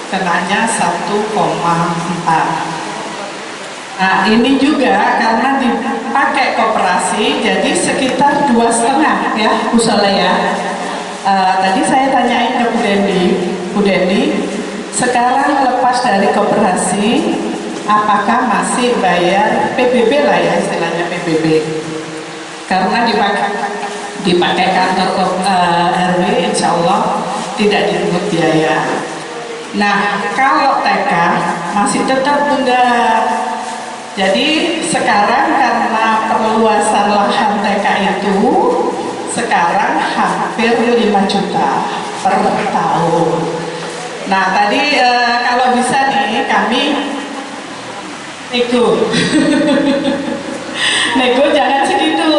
kenanya 1,4. Nah ini juga karena dipakai koperasi, jadi sekitar 2,5 ya Bu Soleh ya. Tadi saya tanyain ke Bu Dendi, sekarang lepas dari koperasi, apakah masih bayar PBB lah ya, istilahnya PBB? Karena dipakai kantor RW, insya Allah tidak dipungut biaya. Nah, kalau TK masih tetap Bunda. Jadi sekarang karena perluasan lahan TK itu sekarang hampir 5 juta per tahun. Nah, tadi kalau bisa nih kami nego. Nego jangan segitu,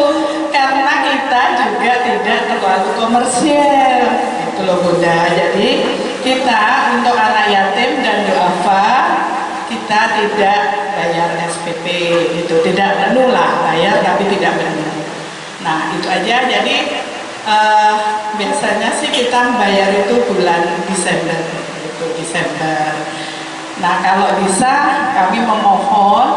karena kita juga tidak terlalu komersial gitu loh Bunda. Jadi kita untuk anak yatim dan duafa kita tidak bayar SPP, itu tidak penuh lah, bayar tapi tidak penuh. Nah itu aja. Jadi biasanya sih kita bayar itu bulan Desember, itu Desember. Nah kalau bisa kami memohon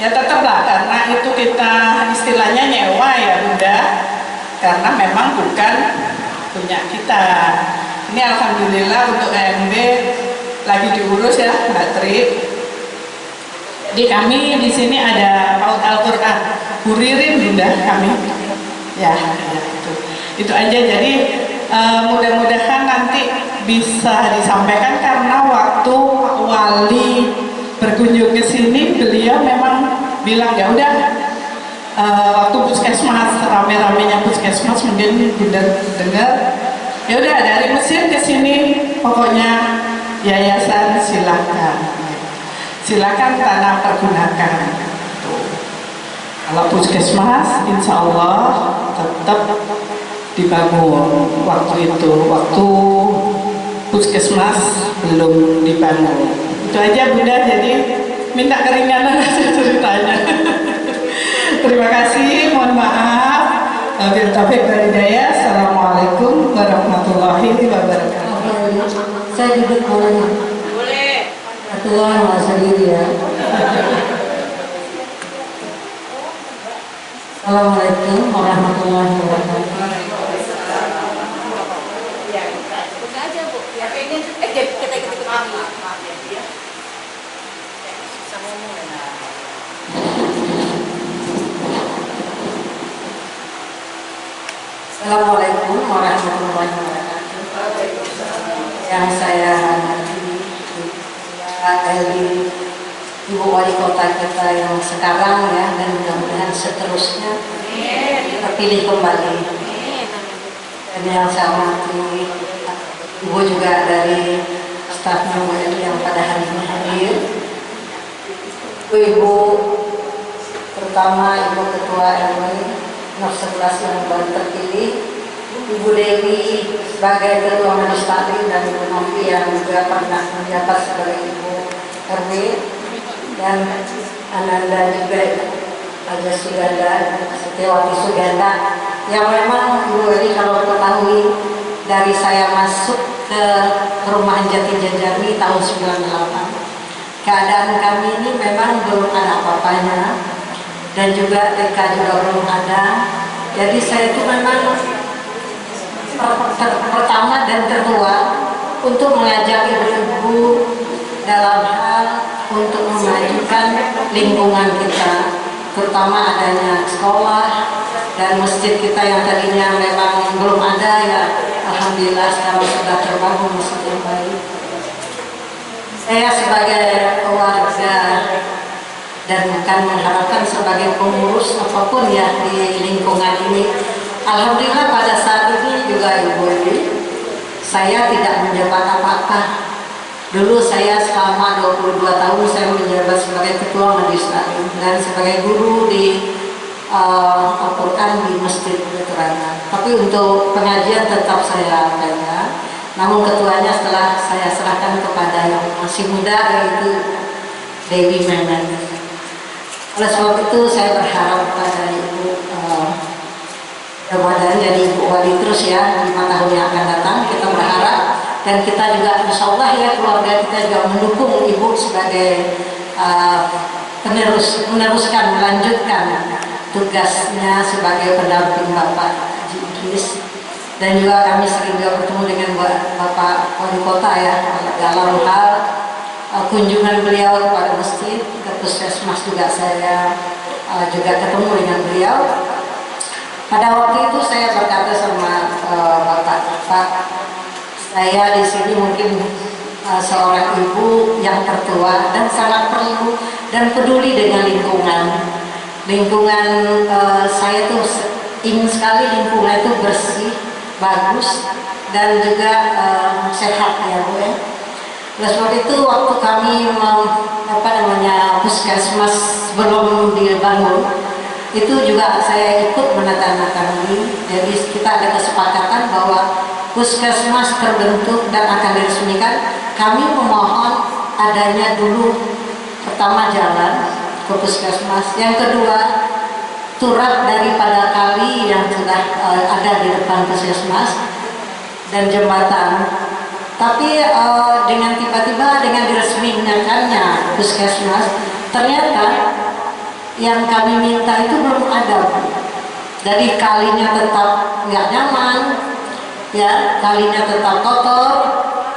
ya tetaplah, karena itu kita istilahnya nyewa ya Bunda, karena memang bukan punya kita. Ini alhamdulillah untuk EMB lagi diurus ya Mbak Tri. Jadi kami di sini ada PAUD Al-Quran, Bu Ririn Bunda kami. Ya itu aja. Jadi mudah-mudahan nanti bisa disampaikan, karena waktu Pak Wali berkunjung ke sini beliau memang bilang ya udah waktu puskesmas rame-ramenya puskesmas, mungkin Bunda dengar, ya udah dari Mesir ke sini pokoknya yayasan silakan tanah pergunakan. Kalau puskesmas insya Allah tetap dibangun waktu itu, waktu puskesmas belum dibangun. Itu aja Bunda, jadi minta keringanan aja ceritanya. Terima kasih, mohon maaf. Wabillahi taufiq wal hidayah. Assalamualaikum warahmatullahi wabarakatuh. Saya duduk boleh? Boleh. Kebetulan Mas sendiri ya. Assalamualaikum warahmatullahi wabarakatuh. Assalamualaikum warahmatullahi wabarakatuh. Yang saya hormati Ibu Wali Kota kita yang sekarang ya, dan mudah-mudahan seterusnya terpilih kembali. Dan yang saya hormati Ibu juga dari staf WNI yang pada hari ini hadir. Ibu terutama Ibu Ketua RW nomor 11 yang baru terpilih, Ibu Dewi sebagai Ketua Majelis Taklim, dan Ibu Novi yang juga pernah menjabat sebagai Ibu RW, dan Ananda juga Aja Suganda, Setiawati Suganda, yang memang Ibu ini kalau ketahui dari saya masuk ke perumahan Jati Jajami tahun 98, keadaan kami ini memang belum ada apa-apanya, dan juga TK juga belum ada. Jadi saya itu memang pertama dan tertua untuk mengajak ibu-ibu dalam hal untuk memajukan lingkungan kita, terutama adanya sekolah dan masjid kita yang tadinya memang belum ada ya, alhamdulillah sekarang sudah terbangun masjid yang baik. Saya sebagai warga dan bukan mengharapkan sebagai pengurus apapun ya di lingkungan ini, alhamdulillah pada saat ini juga Ibu ini saya tidak menjabat apa-apa. Dulu saya selama 22 tahun saya menjabat sebagai Ketua Majelis Taklim dan sebagai guru di Al-Quran di Masjid Veteran. Tapi untuk pengajian tetap saya pegang. Namun ketuanya setelah saya serahkan kepada yang masih muda, yaitu Dewi Memen. Oleh sebab itu saya berharap pada Ibu mudah-mudahan jadi Ibu Wali terus ya 5 tahun yang akan datang. Kita berharap dan kita juga insya Allah ya keluarga kita juga mendukung ibu sebagai melanjutkan tugasnya sebagai pendamping Bapak Haji Idris. Dan juga kami sering juga bertemu dengan Bapak Wali Kota ya dalam hal kunjungan beliau kepada masjid, ke puskesmas juga saya juga ketemu dengan beliau. Pada waktu itu saya berkata sama Bapak, saya di sini mungkin seorang ibu yang tertua dan sangat perlu dan peduli dengan lingkungan. Lingkungan saya tuh ingin sekali lingkungan itu bersih, bagus dan juga sehat ya Bu ya. Oleh sebab itu waktu kami puskesmas belum dibangun, itu juga saya ikut menandatangani. Jadi kita ada kesepakatan bahwa puskesmas terbentuk dan akan diresmikan. Kami memohon adanya dulu pertama jalan ke puskesmas, yang kedua turap daripada kali yang sudah ada di depan puskesmas dan jembatan. Tapi dengan tiba-tiba dengan diresmikannya puskesmas, ternyata yang kami minta itu belum ada. Jadi kalinya tetap nggak nyaman, ya kalinya tetap kotor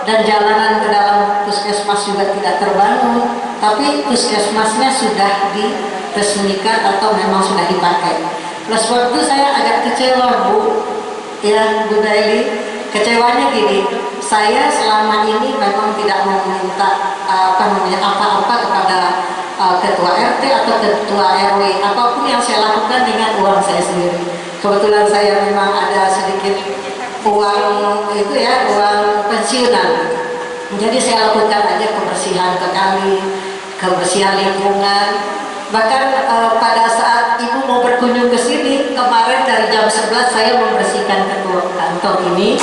dan jalanan ke dalam puskesmas juga tidak terbangun. Tapi puskesmasnya sudah diresmikan atau memang sudah dipakai. Oleh sebab itu saya agak kecewa Bu, ya Bu Daili. Kecewanya gini, saya selama ini memang tidak meminta apa-apa kepada ketua RT atau ketua RW, apapun yang saya lakukan dengan uang saya sendiri. Kebetulan saya memang ada sedikit uang itu ya, uang pensiunan. Jadi saya lakukan aja kebersihan ke kali, kebersihan lingkungan. Bahkan pada saat ibu mau berkunjung ke sini kemarin dari jam 11 saya membersihkan kedua kantor ini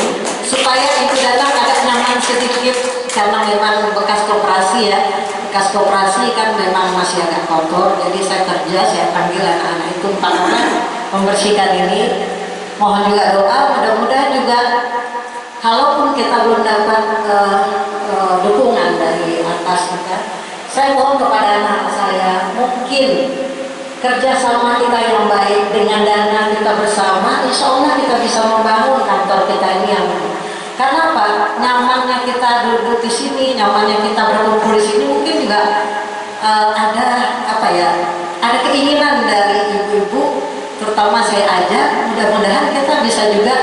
supaya ibu datang agak nyaman sedikit, karena memang bekas koperasi ya, bekas koperasi kan memang masih agak kotor. Jadi saya kerja, saya panggil anak-anak itu 4 orang membersihkan ini. Mohon juga doa, mudah-mudahan juga kalaupun kita belum dapat dukungan dari atas kita, saya mohon kepada anak saya, mungkin kerjasama kita yang baik dengan dana kita bersama, insya Allah kita bisa membangun kantor kita ini yang baik. Karena apa? Nyamannya kita duduk di sini, nyamannya kita berkumpul di sini, mungkin juga ada keinginan dari ibu-ibu, terutama saya ajak, mudah-mudahan kita bisa juga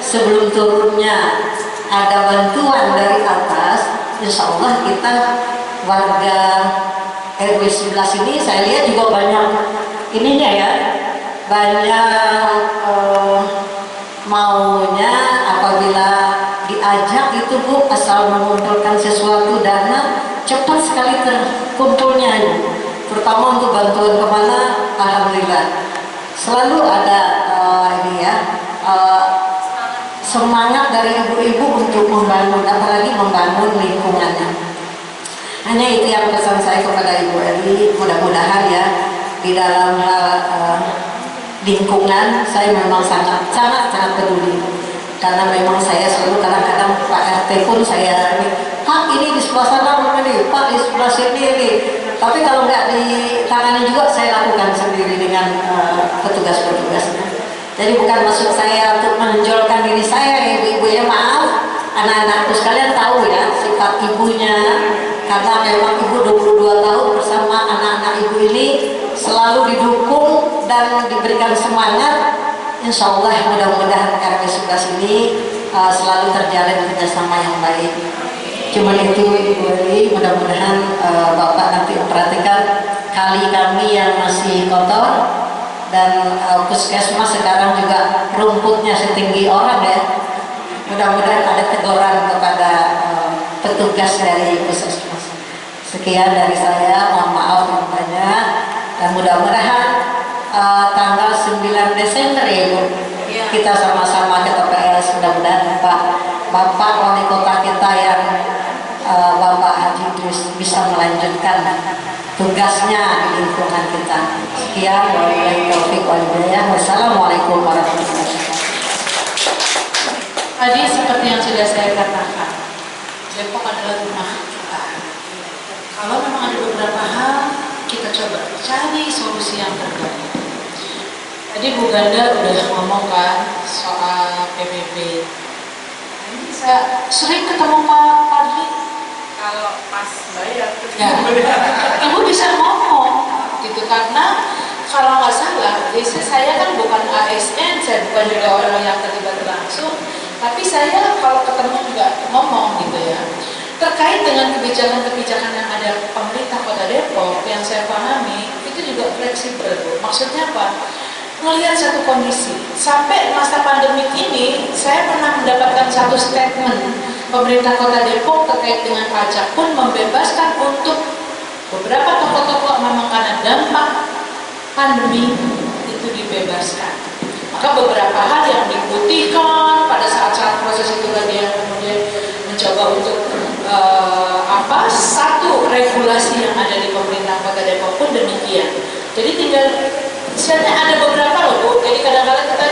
sebelum turunnya ada bantuan dari atas, insya Allah kita warga RW 11 ini saya lihat juga banyak ininya ya, banyak maunya apabila diajak itu Bu, asal mengumpulkan sesuatu dana cepat sekali terkumpulnya, terutama untuk bantuan kemana, alhamdulillah selalu ada semangat dari ibu-ibu untuk membangun, apalagi membangun lingkungannya. Hanya itu yang pesan saya kepada Ibu Eli, mudah-mudahan ya di dalam hal lingkungan saya memang sangat peduli, karena memang saya selalu kadang-kadang Pak RT pun saya Pak ini di sebelah sana ini, Pak di sebelah sini ini, tapi kalau nggak ditangani juga saya lakukan sendiri dengan petugas-petugasnya. Jadi bukan maksud saya untuk menonjolkan diri saya, ibu-ibu ya, maaf anak-anakku sekalian tahu ya sifat ibunya, karena memang ibu 22 tahun bersama anak-anak ibu ini selalu didukung dan diberikan semangat. Insya Allah mudah-mudahan RW 11 ini selalu terjalin kerjasama yang baik. Cuman itu Ibu Eli, mudah-mudahan Bapak nanti perhatikan kali kami yang masih kotor, dan puskesmas sekarang juga rumputnya setinggi orang ya. Mudah-mudahan ada teguran kepada petugas dari puskesmas. Sekian dari saya, mohon maaf yang banyak, dan mudah-mudahan tanggal 9 Desember ya Bu, kita sama-sama ke TPS, mudah-mudahan Bapak Wali Kota kita yang Bapak Haji Idris bisa melanjutkan tugasnya di lingkungan kita. Sekian, wabillahi taufiq wal hidayah. Wassalamualaikum warahmatullahi wabarakatuh. Tadi seperti yang sudah saya katakan, Depok adalah rumah kita. Kalau memang ada beberapa hal, kita coba cari solusi yang terbaik. Tadi Bu Ganda udah ngomong kan soal PBB. Ini saya sering ketemu Pak Fadli. Kalau pas bayar Ya, Ibu bisa ngomong gitu karena kalau nggak salah, saya kan bukan ASN, saya bukan juga orang yang terlibat langsung, tapi saya kalau ketemu juga ngomong gitu ya. Terkait dengan kebijakan-kebijakan yang ada pemerintah Kota Depok, yang saya pahami itu juga fleksibel, Bu. Maksudnya apa? Melihat satu kondisi, sampai masa pandemi ini, saya pernah mendapatkan satu statement pemerintah Kota Depok terkait dengan pajak pun membebaskan untuk beberapa toko-toko memang karena dampak pandemi itu dibebaskan. Maka beberapa hal yang diputihkan pada saat-saat proses itu lagi yang kemudian mencoba untuk satu regulasi yang ada di pemerintah Kota Depok pun demikian. Jadi tinggal misalnya ada beberapa loh Bu. Jadi kadang-kadang kita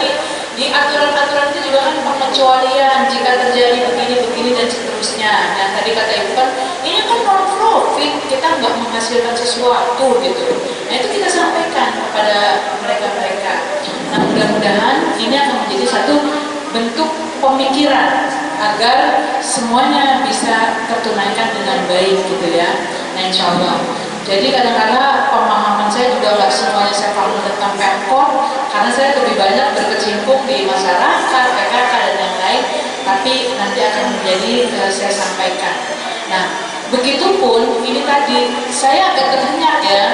di aturan-aturan itu juga kan pengecualian jika terjadi begini dan seterusnya. Nah tadi kata Ibu kan ini kan non profit, kita nggak menghasilkan sesuatu gitu. Nah itu kita sampaikan kepada mereka-mereka. Nah mudah-mudahan ini akan menjadi satu bentuk pemikiran agar semuanya bisa tertunaikan dengan baik gitu ya. Nah insya Allah. Jadi kadang-kadang pemahaman saya juga nggak semuanya saya paham tentang Pemkot, karena saya lebih banyak berkecimpung di masyarakat, PKK dan yang lain. Tapi nanti akan menjadi saya sampaikan. Nah, begitupun ini tadi saya agak terhenyak ya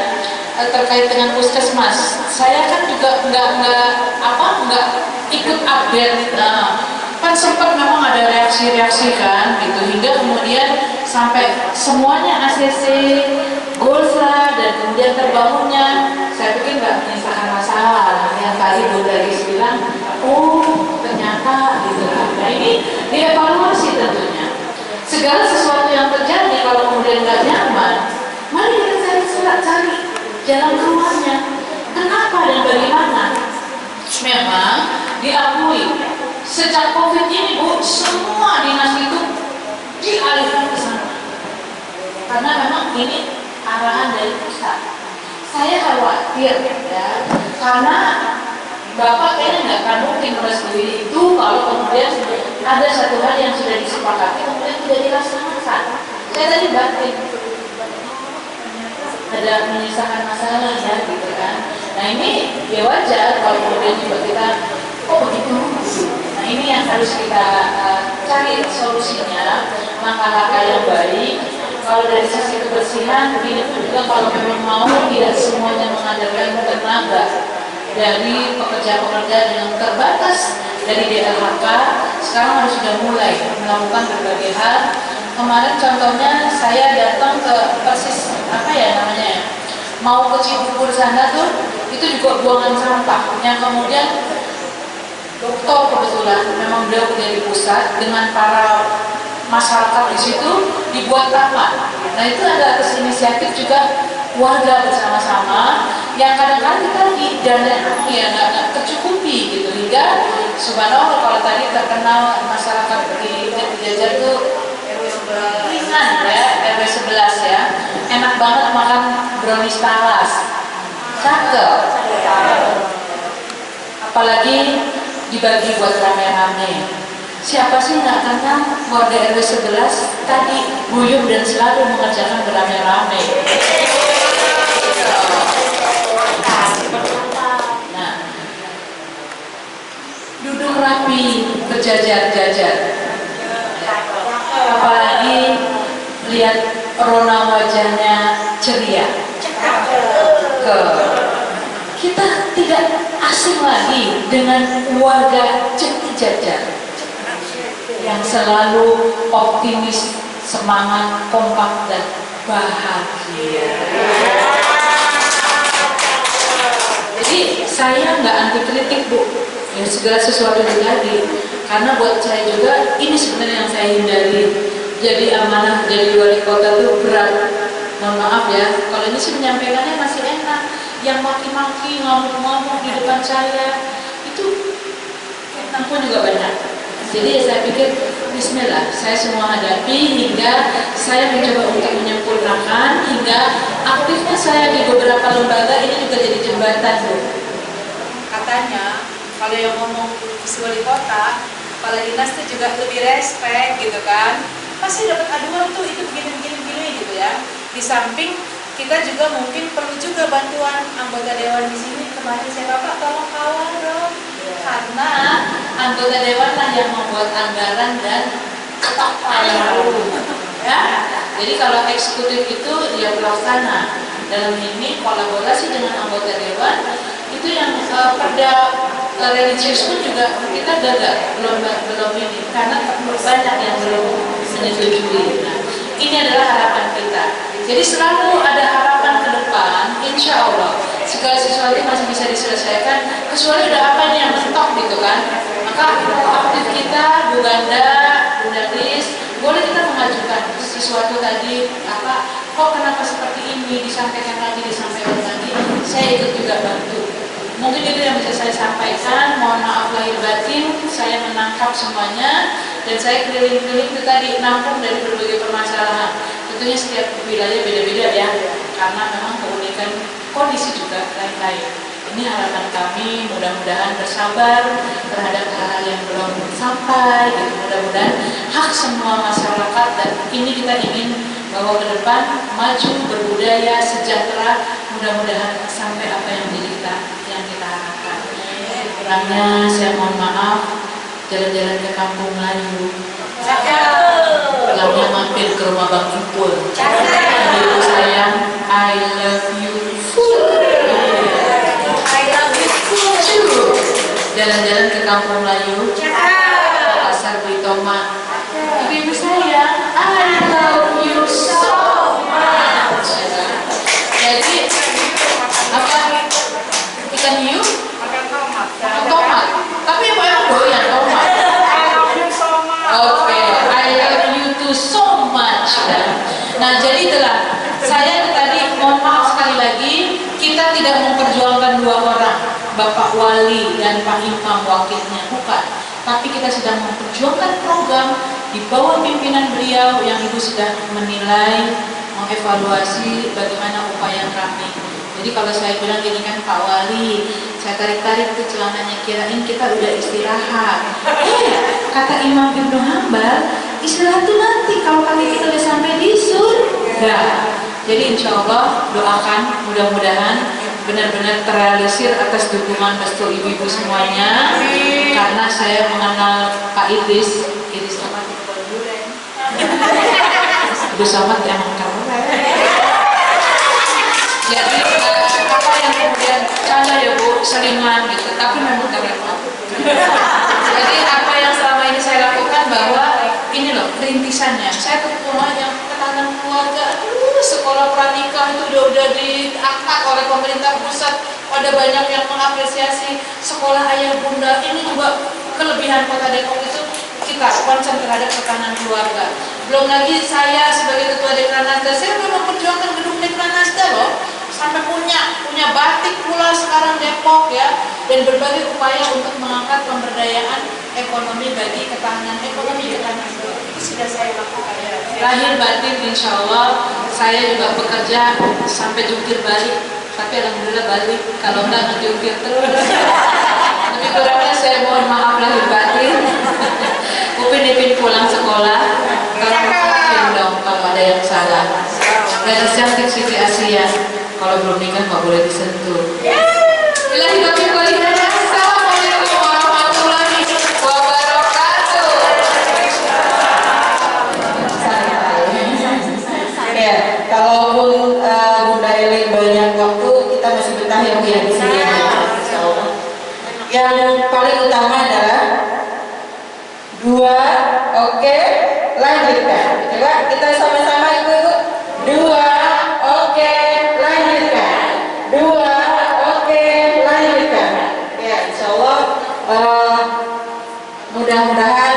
terkait dengan puskesmas. Saya kan juga nggak ikut update. Nah, kan sempat memang ada reaksi-reaksi kan gitu hingga kemudian sampai semuanya ACC goals lah dan kemudian terbangunnya saya pikir nggak menyisakan masalah yang tadi Bu Daris bilang ternyata gitu lah. Nah ini dievaluasi tentunya segala sesuatu yang terjadi kalau kemudian nggak nyaman mari kita cari jalan keluarnya kenapa dan bagaimana. Memang diakui sejak COVID ini Bu, semua dinas itu dialihkan ke sana. Karena memang ini arahan dari pusat. Saya khawatir ya, karena Bapak kayaknya nggak akan mungkin merestui itu kalau kemudian ada satu hal yang sudah disepakati kemudian tidak dilaksanakan. Saya tadi batin ada menyisakan masalah ya gitu kan. Nah ini ya wajar kalau kemudian juga kita begitu. Nah ini yang harus kita cari solusinya, langkah-langkah yang baik. Kalau dari sisi kebersihan, begini pun juga kalau memang mau tidak semuanya mengandalkan tenaga dari pekerja-pekerja yang terbatas dari DLHK, sekarang harus sudah mulai melakukan berbagai hal. Kemarin contohnya saya datang ke persis mau ke Cibubur sana tuh, itu juga buangan sampah yang kemudian dokter kebetulan memang beliau kerja di pusat dengan para masyarakat di situ dibuat taman. Nah itu ada inisiatif juga warga bersama-sama yang kadang-kadang kita di dana ya nggak tercukupi gitu hingga subhanallah kalau tadi terkenal masyarakat di Jajar itu ringan ya RW 11 ya enak banget makan brownies talas cakep apalagi dibagi buat rame-rame. Siapa sih nggak kenal warga RW 11 tadi guyup dan selalu mengerjakan beramai-ramai. Nah, duduk rapi, berjajar-jajar. Apalagi lihat rona wajahnya ceria. Kita tidak asing lagi dengan warga Jajar yang selalu optimis, semangat, kompak dan bahagia. Jadi saya nggak anti kritik Bu, ya segala sesuatu terjadi. Karena buat saya juga ini sebenarnya yang saya hindari. Jadi amanah jadi wali kota itu berat. Mohon maaf ya, kalau ini sih menyampaikannya masih enak. Yang maki-maki, ngamuk-ngamuk di depan saya itu fitnah pun juga banyak. Jadi saya pikir bismillah, saya semua hadapi hingga saya mencoba untuk menyempurnakan hingga aktifnya saya di beberapa lembaga ini juga jadi jembatan, Bu. Katanya kalau yang ngomong si wali kota, kepala dinas tuh juga lebih respect gitu kan. Pasti dapat aduan tuh itu begini gitu ya. Di samping kita juga mungkin perlu juga bantuan anggota dewan di sini. Kemarin saya Bapak tolong kawal dong. Karena anggota dewan lah yang membuat anggaran dan ketok palu. Ya. Jadi kalau eksekutif itu dia pelaksana. Dalam ini kolaborasi dengan anggota dewan itu yang perda religius pun juga kita gagal belum ini karena banyak yang belum menyetujui. Nah, ini adalah harapan kita. Jadi selalu ada harapan ke depan, insya Allah segala sesuatu masih bisa diselesaikan kecuali ada apa yang mentok gitu kan. Maka aktif kita, Bu Ganda, Bu Dadis, boleh kita mengajukan sesuatu tadi apa, kok kenapa seperti ini, disampaikan lagi, saya ikut juga bantu. Mungkin itu yang bisa saya sampaikan, mohon maaf lahir batin, saya menangkap semuanya dan saya keliling-keliling itu tadi nampung dari berbagai permasalahan. Tentunya setiap wilayah beda-beda ya, karena memang keunikan kondisi juga lain-lain. Ini harapan kami, mudah-mudahan bersabar terhadap hal-hal yang belum sampai, gitu. Mudah-mudahan hak semua masyarakat dan ini kita ingin bawa ke depan, maju, berbudaya, sejahtera, mudah-mudahan sampai apa yang menjadi kita harapkan. Kurangnya saya mohon maaf, jalan-jalan ke Kampung Melayu, pulangnya mampir ke rumah Bang Ipul. Ibu sayang, I love you full. Jalan-jalan ke Kampung Melayu, pasar beli tomat. Ibu sayang, I love you so much. Jadi apa? Ikan hiu? Makan tomat. Tapi ibu emang doyan tomat. Oke, I love you too so much. Nah, jadi itulah saya tadi mohon maaf sekali lagi, kita tidak memperjuangkan dua orang, Bapak Wali dan Pak Imam wakilnya, bukan. Tapi kita sedang memperjuangkan program di bawah pimpinan beliau yang Ibu sudah menilai, mengevaluasi bagaimana upaya kami. Jadi kalau saya bilang gini kan, Pak Wali, saya tarik-tarik tuh celananya, kirain kita udah istirahat. Kata Imam Ibnu Hambal, istirahat tuh nanti kalau kali kita udah sampai di surga. Jadi insya Allah doakan mudah-mudahan benar-benar terrealisir atas dukungan restu ibu-ibu semuanya. Karena saya mengenal Pak Idris apa? Ibu Somad yang keren. Jadi apa yang kemudian canda ya Bu, selingan gitu, tapi memang keren. Jadi apa yang selama ini saya lakukan bahwa ini loh rintisannya. Saya ketemu yang ketahanan keluarga, sekolah pranikah itu udah diangkat oleh pemerintah pusat. Ada banyak yang mengapresiasi sekolah ayah bunda. Ini juga kelebihan Kota Depok itu kita concern terhadap ketahanan keluarga. Belum lagi saya sebagai ketua Dekranasda, saya udah memperjuangkan gedung Dekranasda loh. Sampai punya batik pula sekarang Depok ya, dan berbagai upaya untuk mengangkat pemberdayaan ekonomi bagi ketahanan ekonomi Dekranasda. Itu sudah saya lakukan ya. Lahir batin insya Allah saya juga bekerja sampai jungkir balik, tapi alhamdulillah balik, kalau enggak ngejungkir terus. Tapi kurangnya saya mohon maaf lahir batin. Upin pulang sekolah, tolong maafin dong kalau ada yang salah. Gadis cantik Siti Asia, kalau belum nikah nggak boleh disentuh. Ilahi taufiq wal hidayah. Assalamualaikum warahmatullahi wabarakatuh. Ya, kalaupun Bunda Eli banyak waktu, kita masih betah ya Bu ya di sini. Yang paling utama adalah dua, oke, lanjutkan. Coba kita sama-sama ibu-ibu. Dua, oke, lanjutkan. Dua, oke, lanjutkan. Ya, insya Allah mudah-mudahan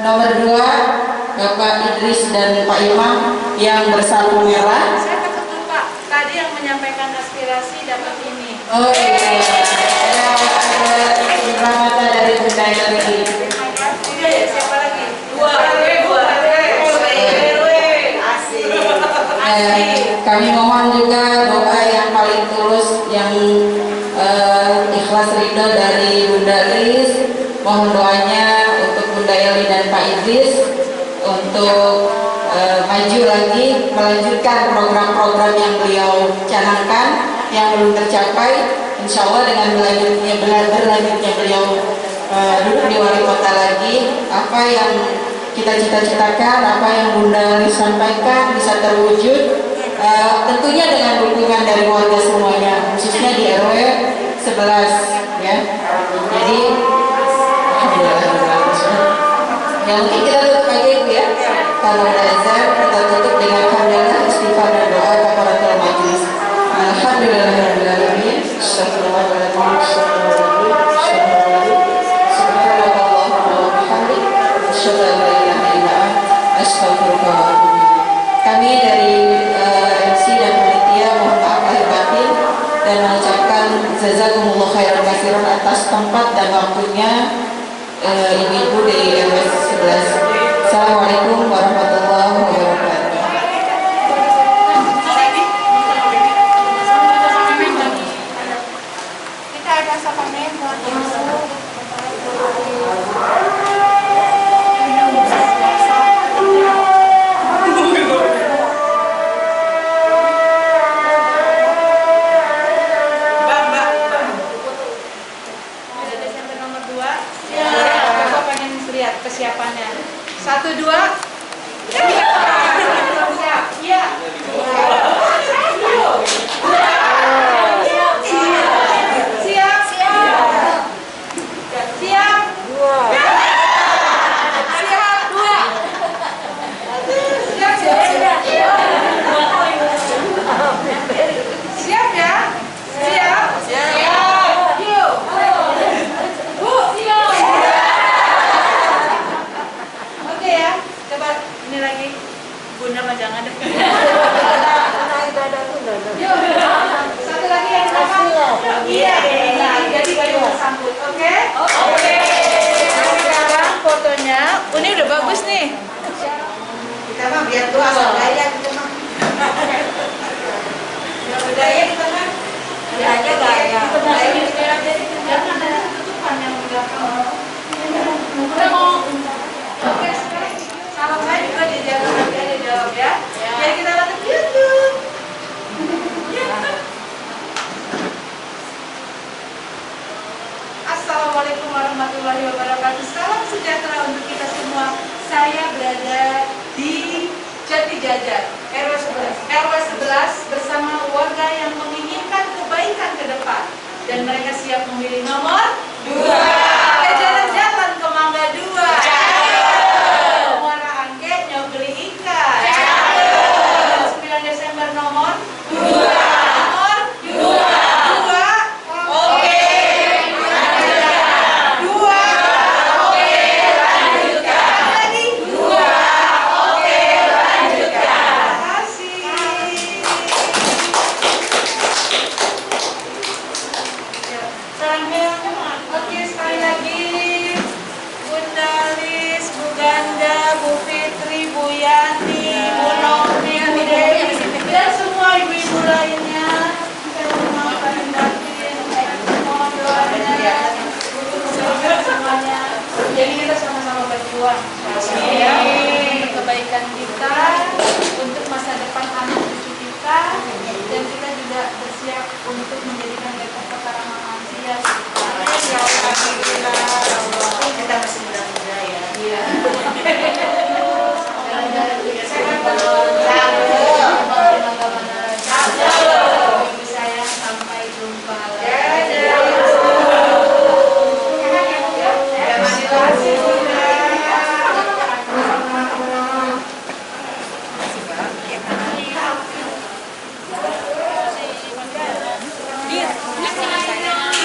nomor 2 Bapak Idris dan Pak Imam yang bersalu merah. Saya ketemu Pak, tadi yang menyampaikan aspirasi dapat ini. Oh iya, ada Ramata dari Bunda Eli. Iya ya, siapa lagi? Kami mohon juga doa yang paling tulus, yang ikhlas ridho dari Bunda Lis. Mohon doanya untuk Bunda Eli dan Pak Idris untuk maju lagi, melanjutkan program-program yang beliau canangkan yang belum tercapai. Insya Allah dengan berlanjutnya beliau duduk di wali kota lagi, apa yang kita cita-citakan, apa yang Bunda Lis sampaikan bisa terwujud, tentunya dengan dukungan dari warga semuanya, khususnya di RW 11 ya. Jadi ya mungkin kita tutup aja Ibu ya. Kalau ada azan kita tutup dengan hamdalah, istighfar dan doa kafaratul majelis. Alhamdulillahirabbil alamin. Kami dari MC dan panitia mohon maaf lahir batin dan mengucapkan jazakumullah khairan katsiran atas tempat dan waktunya ibu-ibu di RW 11. Assalamualaikum warahmatullahi wabarakatuh. Kita ada sapamen buat Desember nomor 2. Ya. Bapak pengen lihat kesiapannya. 1, 2. Siap. Iya. Siap. Siap. 2. Siap. 2. Siap ya? Siap. Siap. Yuk. Bu, siap. Oke ya, coba ini lagi. Bunda mah jangan deh. Yuk, satu lagi yang sama. Iya. Nah, jadi baru bersambut, oke? Oke. Sekarang fotonya, ini udah bagus nih. kita mah biar tua budaya kita mah. Budaya kita kan. Ya aja gaya. Jangan ada tutupan yang belakang. Udah mau. Oke, sekarang salam saya juga dijaga nanti ada jawab ya. Biar kita lanjut YouTube. Assalamualaikum warahmatullahi wabarakatuh. Salam sejahtera untuk kita semua. Saya berada di Jati Jajar, RW 11 bersama warga yang menginginkan kebaikan ke depan. Dan mereka siap memilih nomor 2. Oke, jalan-jalan ke Mangga 2. Muara Angke nyogeli ikan. 9 Desember nomor 2. Nomor 2. Oke. 2. Oke, lanjutkan. Lagi 2. Oke, lanjutkan. Terima kasih. Oke, sekali lagi Bunda Lis, Bu Ganda, Bu Fitri, Bu Yani, Bu Nomi, Bu Dewi, dan semua ibu-ibu lainnya. Saya mohon paling batin, mohon doanya untuk kebaikan semuanya. Jadi kita sama-sama berjuang ya, untuk kebaikan kita, untuk masa depan anak cucu kita, dan kita juga bersiap untuk menjadikan Depok kota ramah lansia. Ya Alhamdulillah, kita masih muda-muda ya. Iya. Sehat ibu saya, sampai jumpa lagi. Terima kasih Bunda.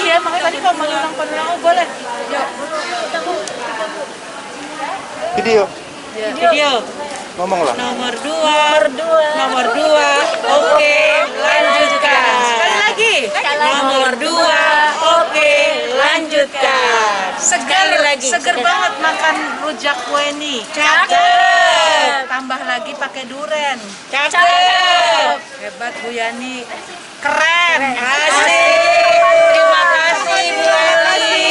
Iya, makanya tadi kalau manggil orang penulang, oh boleh. Yuk. Video. Video. Ngomonglah. Nomor 2. Nomor 2. Oke, lanjutkan. Sekali lagi. lagi. Nomor 2. Oke, lanjutkan. Segar lagi. seger banget makan rujak kue nih. Cakep. Tambah lagi pakai duren. Cakep. Hebat Bu Yani. Keren. Asik. Terima kasih Bu Ali.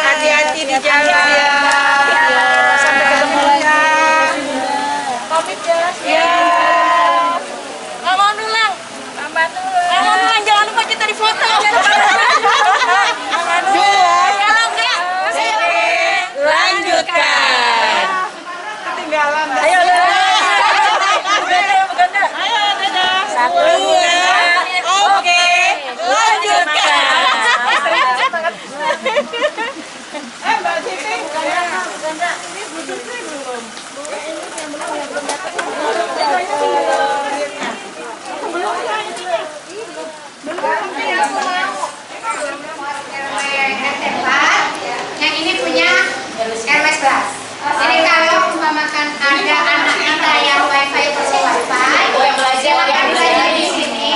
Hati-hati di jalan. Sampai ketemu lagi. Pamit ya. Ya. Ngomong ulang. Ngomong ulang, jangan lupa kita difoto. Kalau enggak, lanjutkan. Ketinggalan. Ayo, Beganda. Ayo, dadah. 1, 2, oke, lanjutkan. Mbak Siti. Yang ini punya RW11. Jadi kalau umpamakan ada anak kita yang wifi versi wifi, silakan belajar di sini.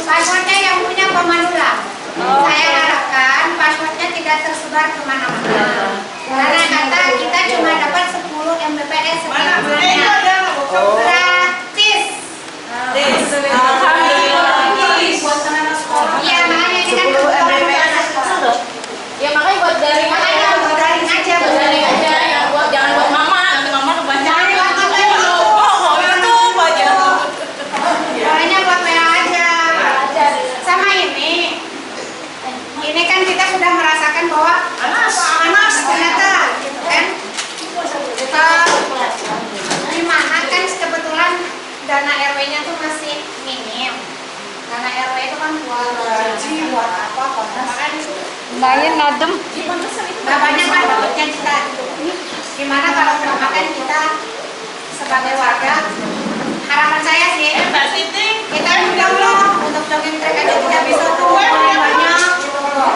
Passwordnya yang punya pemandulan. Saya harapkan passwordnya tidak tersebar kemana-mana. Karena kata kita cuma dapat 10 Mbps setiap bulannya. Gratis. Iya, makanya ini kan kebutuhan anak sekolah. Ya makanya buat daring Makanya buat daring aja, buat daring aja. ya, jangan buat mama, nanti mama kebanyakan. Pokoknya buat WA aja. Sama ini kan kita sudah merasakan bahwa panas ternyata, gitu kan? Gimana kan kebetulan dana RW-nya tuh masih minim. Dana RW itu kan buat gaji, buat apa, kan? Lumayan ngadem. Nah, banyak kan dapatnya kita. Gimana kalau makan kita sebagai warga? Harapan saya sih, kita mencoba untuk jogging track aja tidak bisa tuh banyak gitu loh.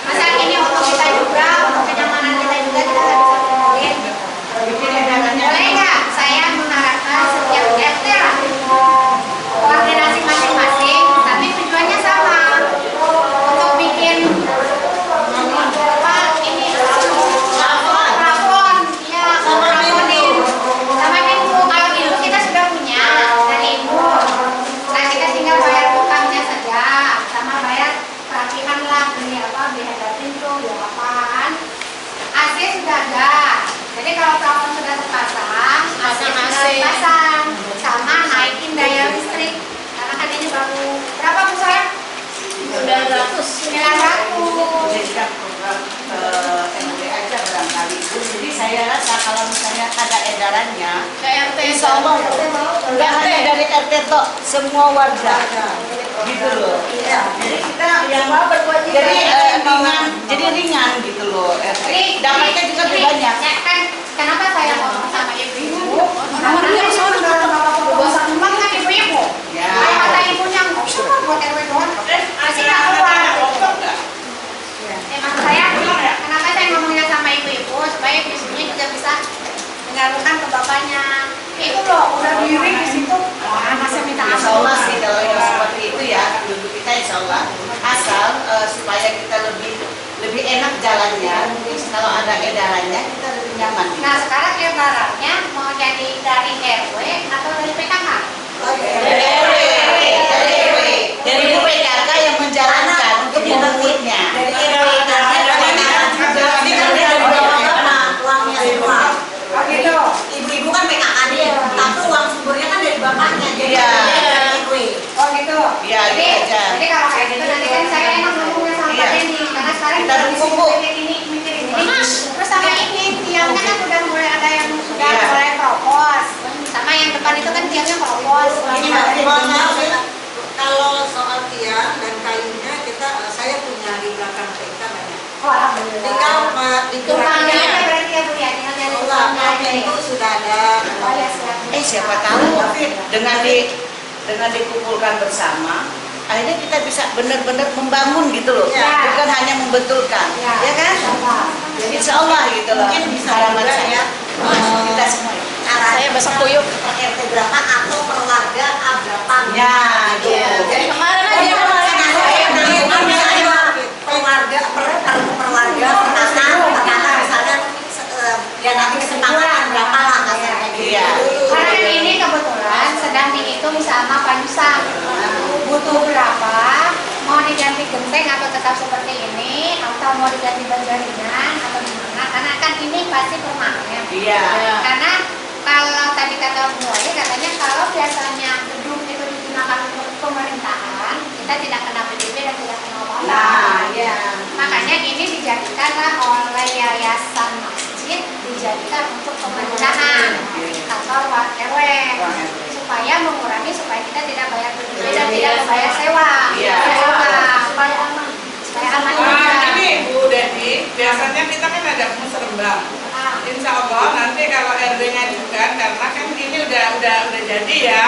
Masa ini untuk kita juga, untuk kenyamanan kita juga kita nggak bisa jogging. Boleh nggak? Saya mengharapkan setiap RT lah koordinasi masing-masing, tapi tujuannya sama untuk bikin apa ini plafon, ya plafonin sama pintu. Kalau pintu kita sudah punya dari ibu, nah kita tinggal bayar tukangnya saja, sama bayar perapihan lah, beli apa, beli header pintu, beli apaan. AC sudah ada, jadi kalau plafon sudah terpasang, AC sudah dipasang, sama naikin daya listrik, karena kan ini baru berapa Bu Sarah? 900. Jadikan program MW aja barangkali itu. Jadi saya rasa kalau misalnya ada edarannya, insya Allah nggak hanya dari RT toh, semua warga gitu loh. Jadi kita jadi ringan gitu loh. Dapatnya juga lebih banyak. Ya kan, kenapa saya ngomong sama ibu-ibu? Orang-orang bosan rumah kan ibu-ibu. Ya. Kalau kata ibunya nggak usah lah buat RW doang, masih nggak keluar. Maksud saya, kenapa saya ngomongnya sama ibu-ibu supaya ibu-ibunya juga bisa menyalurkan ke bapaknya. Itu loh, udah diri di situ, masih minta Insya Allah sih kalau yang seperti itu ya untuk kita insya Allah asal supaya kita lebih enak jalannya. Mungkin kalau ada edarannya kita lebih nyaman. Nah sekarang edarannya mau jadi dari RW atau dari PKK? Dari PKK yang menjalankan untuk mengurutnya. Uangnya semua. Ibu-ibu kan PKK nih, tapi uang sumbernya kan dari bapaknya. Jadi Oh gitu. Iya, jadi kalau kayak gitu nanti kan saya enak ngomongnya sama Pak Denny, karena sekarang Kita kita dukung, Bu. mikir ini. Terus sama ini tiangnya kan udah mulai ada yang sudah mulai propos. Sama yang depan itu kan tiangnya propos. ini Mbak, kalau soal tiang dan kayunya saya punya di belakang kita banyak. Oh alhamdulillah. Tinggal Tumpangnya aja berarti ya Bu ya, tinggal nyari tumpangnya aja ya. itu sudah ada. Oh ya siap. Siapa tahu dengan dikumpulkan bersama akhirnya kita bisa benar-benar membangun gitu loh, Ya. bukan hanya membetulkan, ya kan? Jadi insya Allah gitu loh. Mungkin bisa harapan juga saya. ya. Kita semua. Saya besok kuyup per RT berapa atau per warga A berapa. Ya, gitu. Jadi Kemarin aja kasih kesepakatan berapa lah kasarnya gitu. Iya. Karena kan ini kebetulan sedang dihitung sama Pak Yusam. Butuh berapa? Mau diganti genteng atau tetap seperti ini? Atau mau diganti baja ringan atau gimana? Karena kan ini pasti permanen. Iya. Karena kalau tadi kata Bu Wali katanya kalau biasanya gedung itu digunakan untuk pemerintahan, kita tidak kena PDB dan tidak kena apa-apa. Nah, iya. Makanya ini dijadikanlah oleh yayasan masjid dijadikan untuk pemerintahan atau RW supaya mengurangi supaya kita tidak bayar PDB dan tidak bayar sewa. Iya. Supaya aman. Supaya aman Nah, juga. ini Bu Dedi, biasanya kita kan ada musrembang. Insya Allah nanti kalau RW-nya juga, karena kan ini udah jadi ya,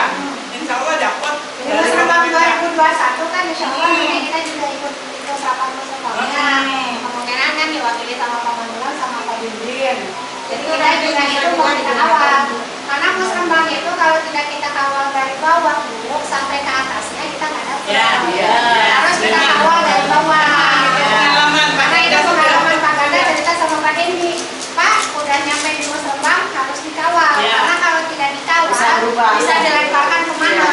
Insya Allah dapat. Di Musrembang 2021 kan Insya Allah nanti kita juga ikut rapat musrembangnya. Kemungkinan kan diwakili sama Pak Manuel sama Pak Dindin. Jadi kita juga itu mau kita kawal. Karena musrembang itu kalau tidak kita kawal dari bawah dulu sampai ke atasnya kita nggak dapat. Iya. Harus kita kawal dari bawah. Pengalaman Pak Karena itu Ganda pengalaman Pak Ganda cerita sama Pak Dendi. Pak, udah nyampe di musrembang harus dikawal. Iya. Karena kalau tidak dikawal Bisa berubah. bisa dilemparkan kemana.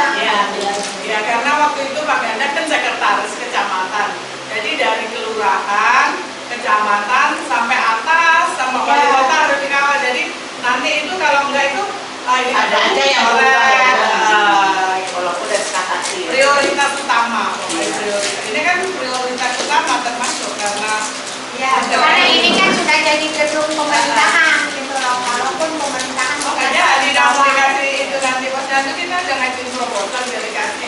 Ya, karena waktu itu Pak Ganda kan sekretaris kecamatan. Jadi dari kelurahan, kecamatan sampai atas sama wali kota harus dikawal. Jadi nanti itu kalau enggak itu ini Ada aja yang oleh walaupun udah sepakati. prioritas utama. Ini kan prioritas utama termasuk karena Ya, karena ini kan sudah jadi gedung pemerintahan gitu loh. Walaupun pemerintahan makanya di dalam dikasih itu nanti posyandu kita udah ngasih proposal delegasi.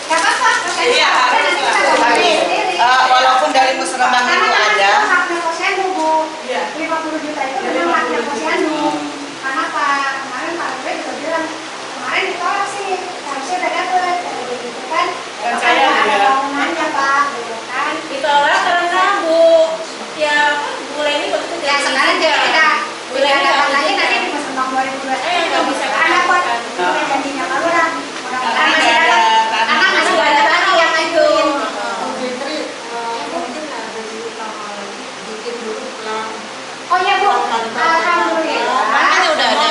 Gak apa-apa. Iya, harus lah. Walaupun dari musrembang itu ada. Haknya posyandu, Bu. Iya. 50 juta itu memang haknya posyandu. Karena kemarin Pak Rw juga bilang kemarin ditolak sih, harusnya udah dapet gitu kan. Dan saya ada juga. bangunannya Pak, gitu kan. Ditolak karena Bu Leni waktu itu Ya sekarang jadi kita dapat lagi nanti di Musrembang 2021 nggak bisa ada kok udah janjinya Lurah. Mudah-mudahan Ini masih ada dapat. tanah. Karena masih banyak lagi yang ngajuin. Oh iya Bu, alhamdulillah. Makanya udah ada.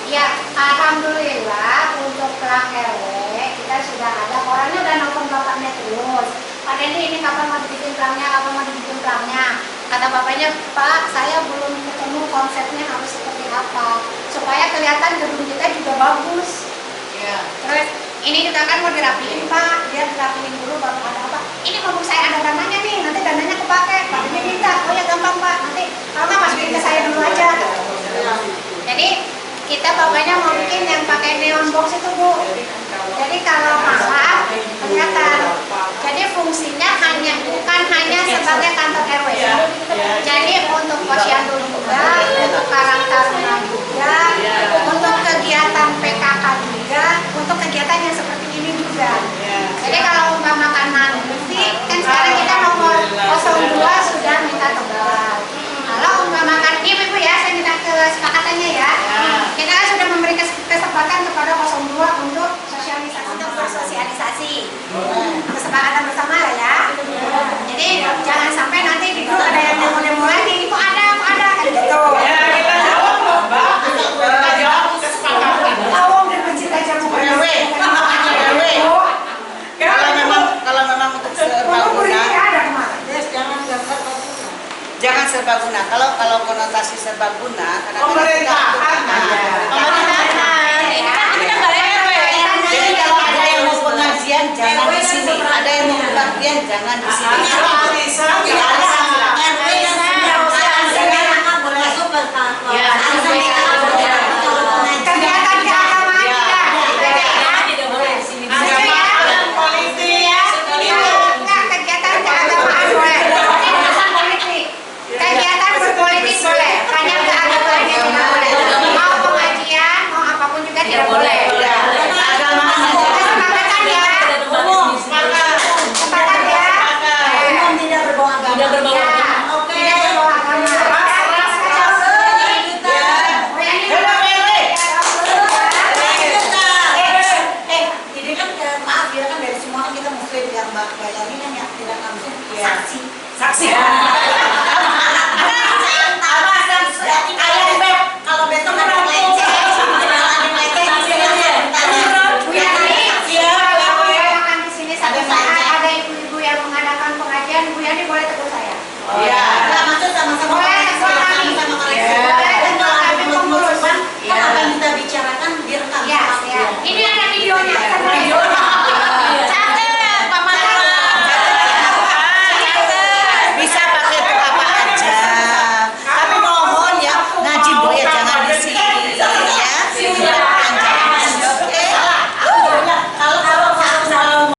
Ya, alhamdulillah untuk pelang RW kita sudah ada orangnya udah nelfon bapaknya terus. Pak Dendi ini kapan mau dibikin pelangnya, kapan mau dibikin pelangnya. Kata bapaknya, Pak, saya belum ketemu konsepnya harus seperti apa supaya kelihatan gedung kita juga bagus. Terus ini juga kan mau dirapiin Pak, dia dirapiin dulu baru ada apa. Ini mumpung saya ada dananya nih, nanti dananya kepake. Pak Dendi minta, oh ya gampang Pak, nanti kalau nggak masukin ke saya dulu aja. Jadi kita pokoknya mau bikin yang pakai neon box itu Bu. Jadi kalau malam kelihatan. Jadi fungsinya bukan hanya sebagai kantor RW. Jadi untuk posyandu juga, untuk Karang Taruna juga, untuk kegiatan PKK juga, untuk kegiatan yang seperti ini juga. Jadi kalau umpamakan nanti kan sekarang kita nomor 02 sudah minta tebal. Kalau umpamakan ibu ya, saya minta kesepakatannya ya. Kita sudah memberi kesempatan kepada 02 untuk sosialisasi, untuk bersosialisasi. Kesepakatan bersama lah ya. Jadi jangan sampai nanti di grup ada yang demo-demo lagi. Kok ada kan gitu. Ya, kita jawab loh Mbak. Kita jawab kesepakatan. Awong dibenci aja bukan RW. Kalau memang untuk serbaguna, jangan serbaguna. Kalau konotasi serbaguna, Pemerintahan. jadi kalau ada yang mau pengajian jangan di sini. Ada yang mau pengajian jangan di sini. kegiatan keagamaan tidak boleh. Kegiatan keagamaan boleh. Ini urusan politik. Kegiatan berpolitik boleh. Hanya keagamaan yang tidak boleh. Mau pengajian, mau apapun juga tidak boleh. Kesepakatan ya. Kesepakatan ya. Tidak berbau agama. Tidak berbau Ya, agama. tidak berbau agama. Iya. Nggak maksud sama-sama sama koreksi. Dan kalau ada pengumuman, kan apa yang kita bicarakan direkam. Ini ada videonya. Videonya.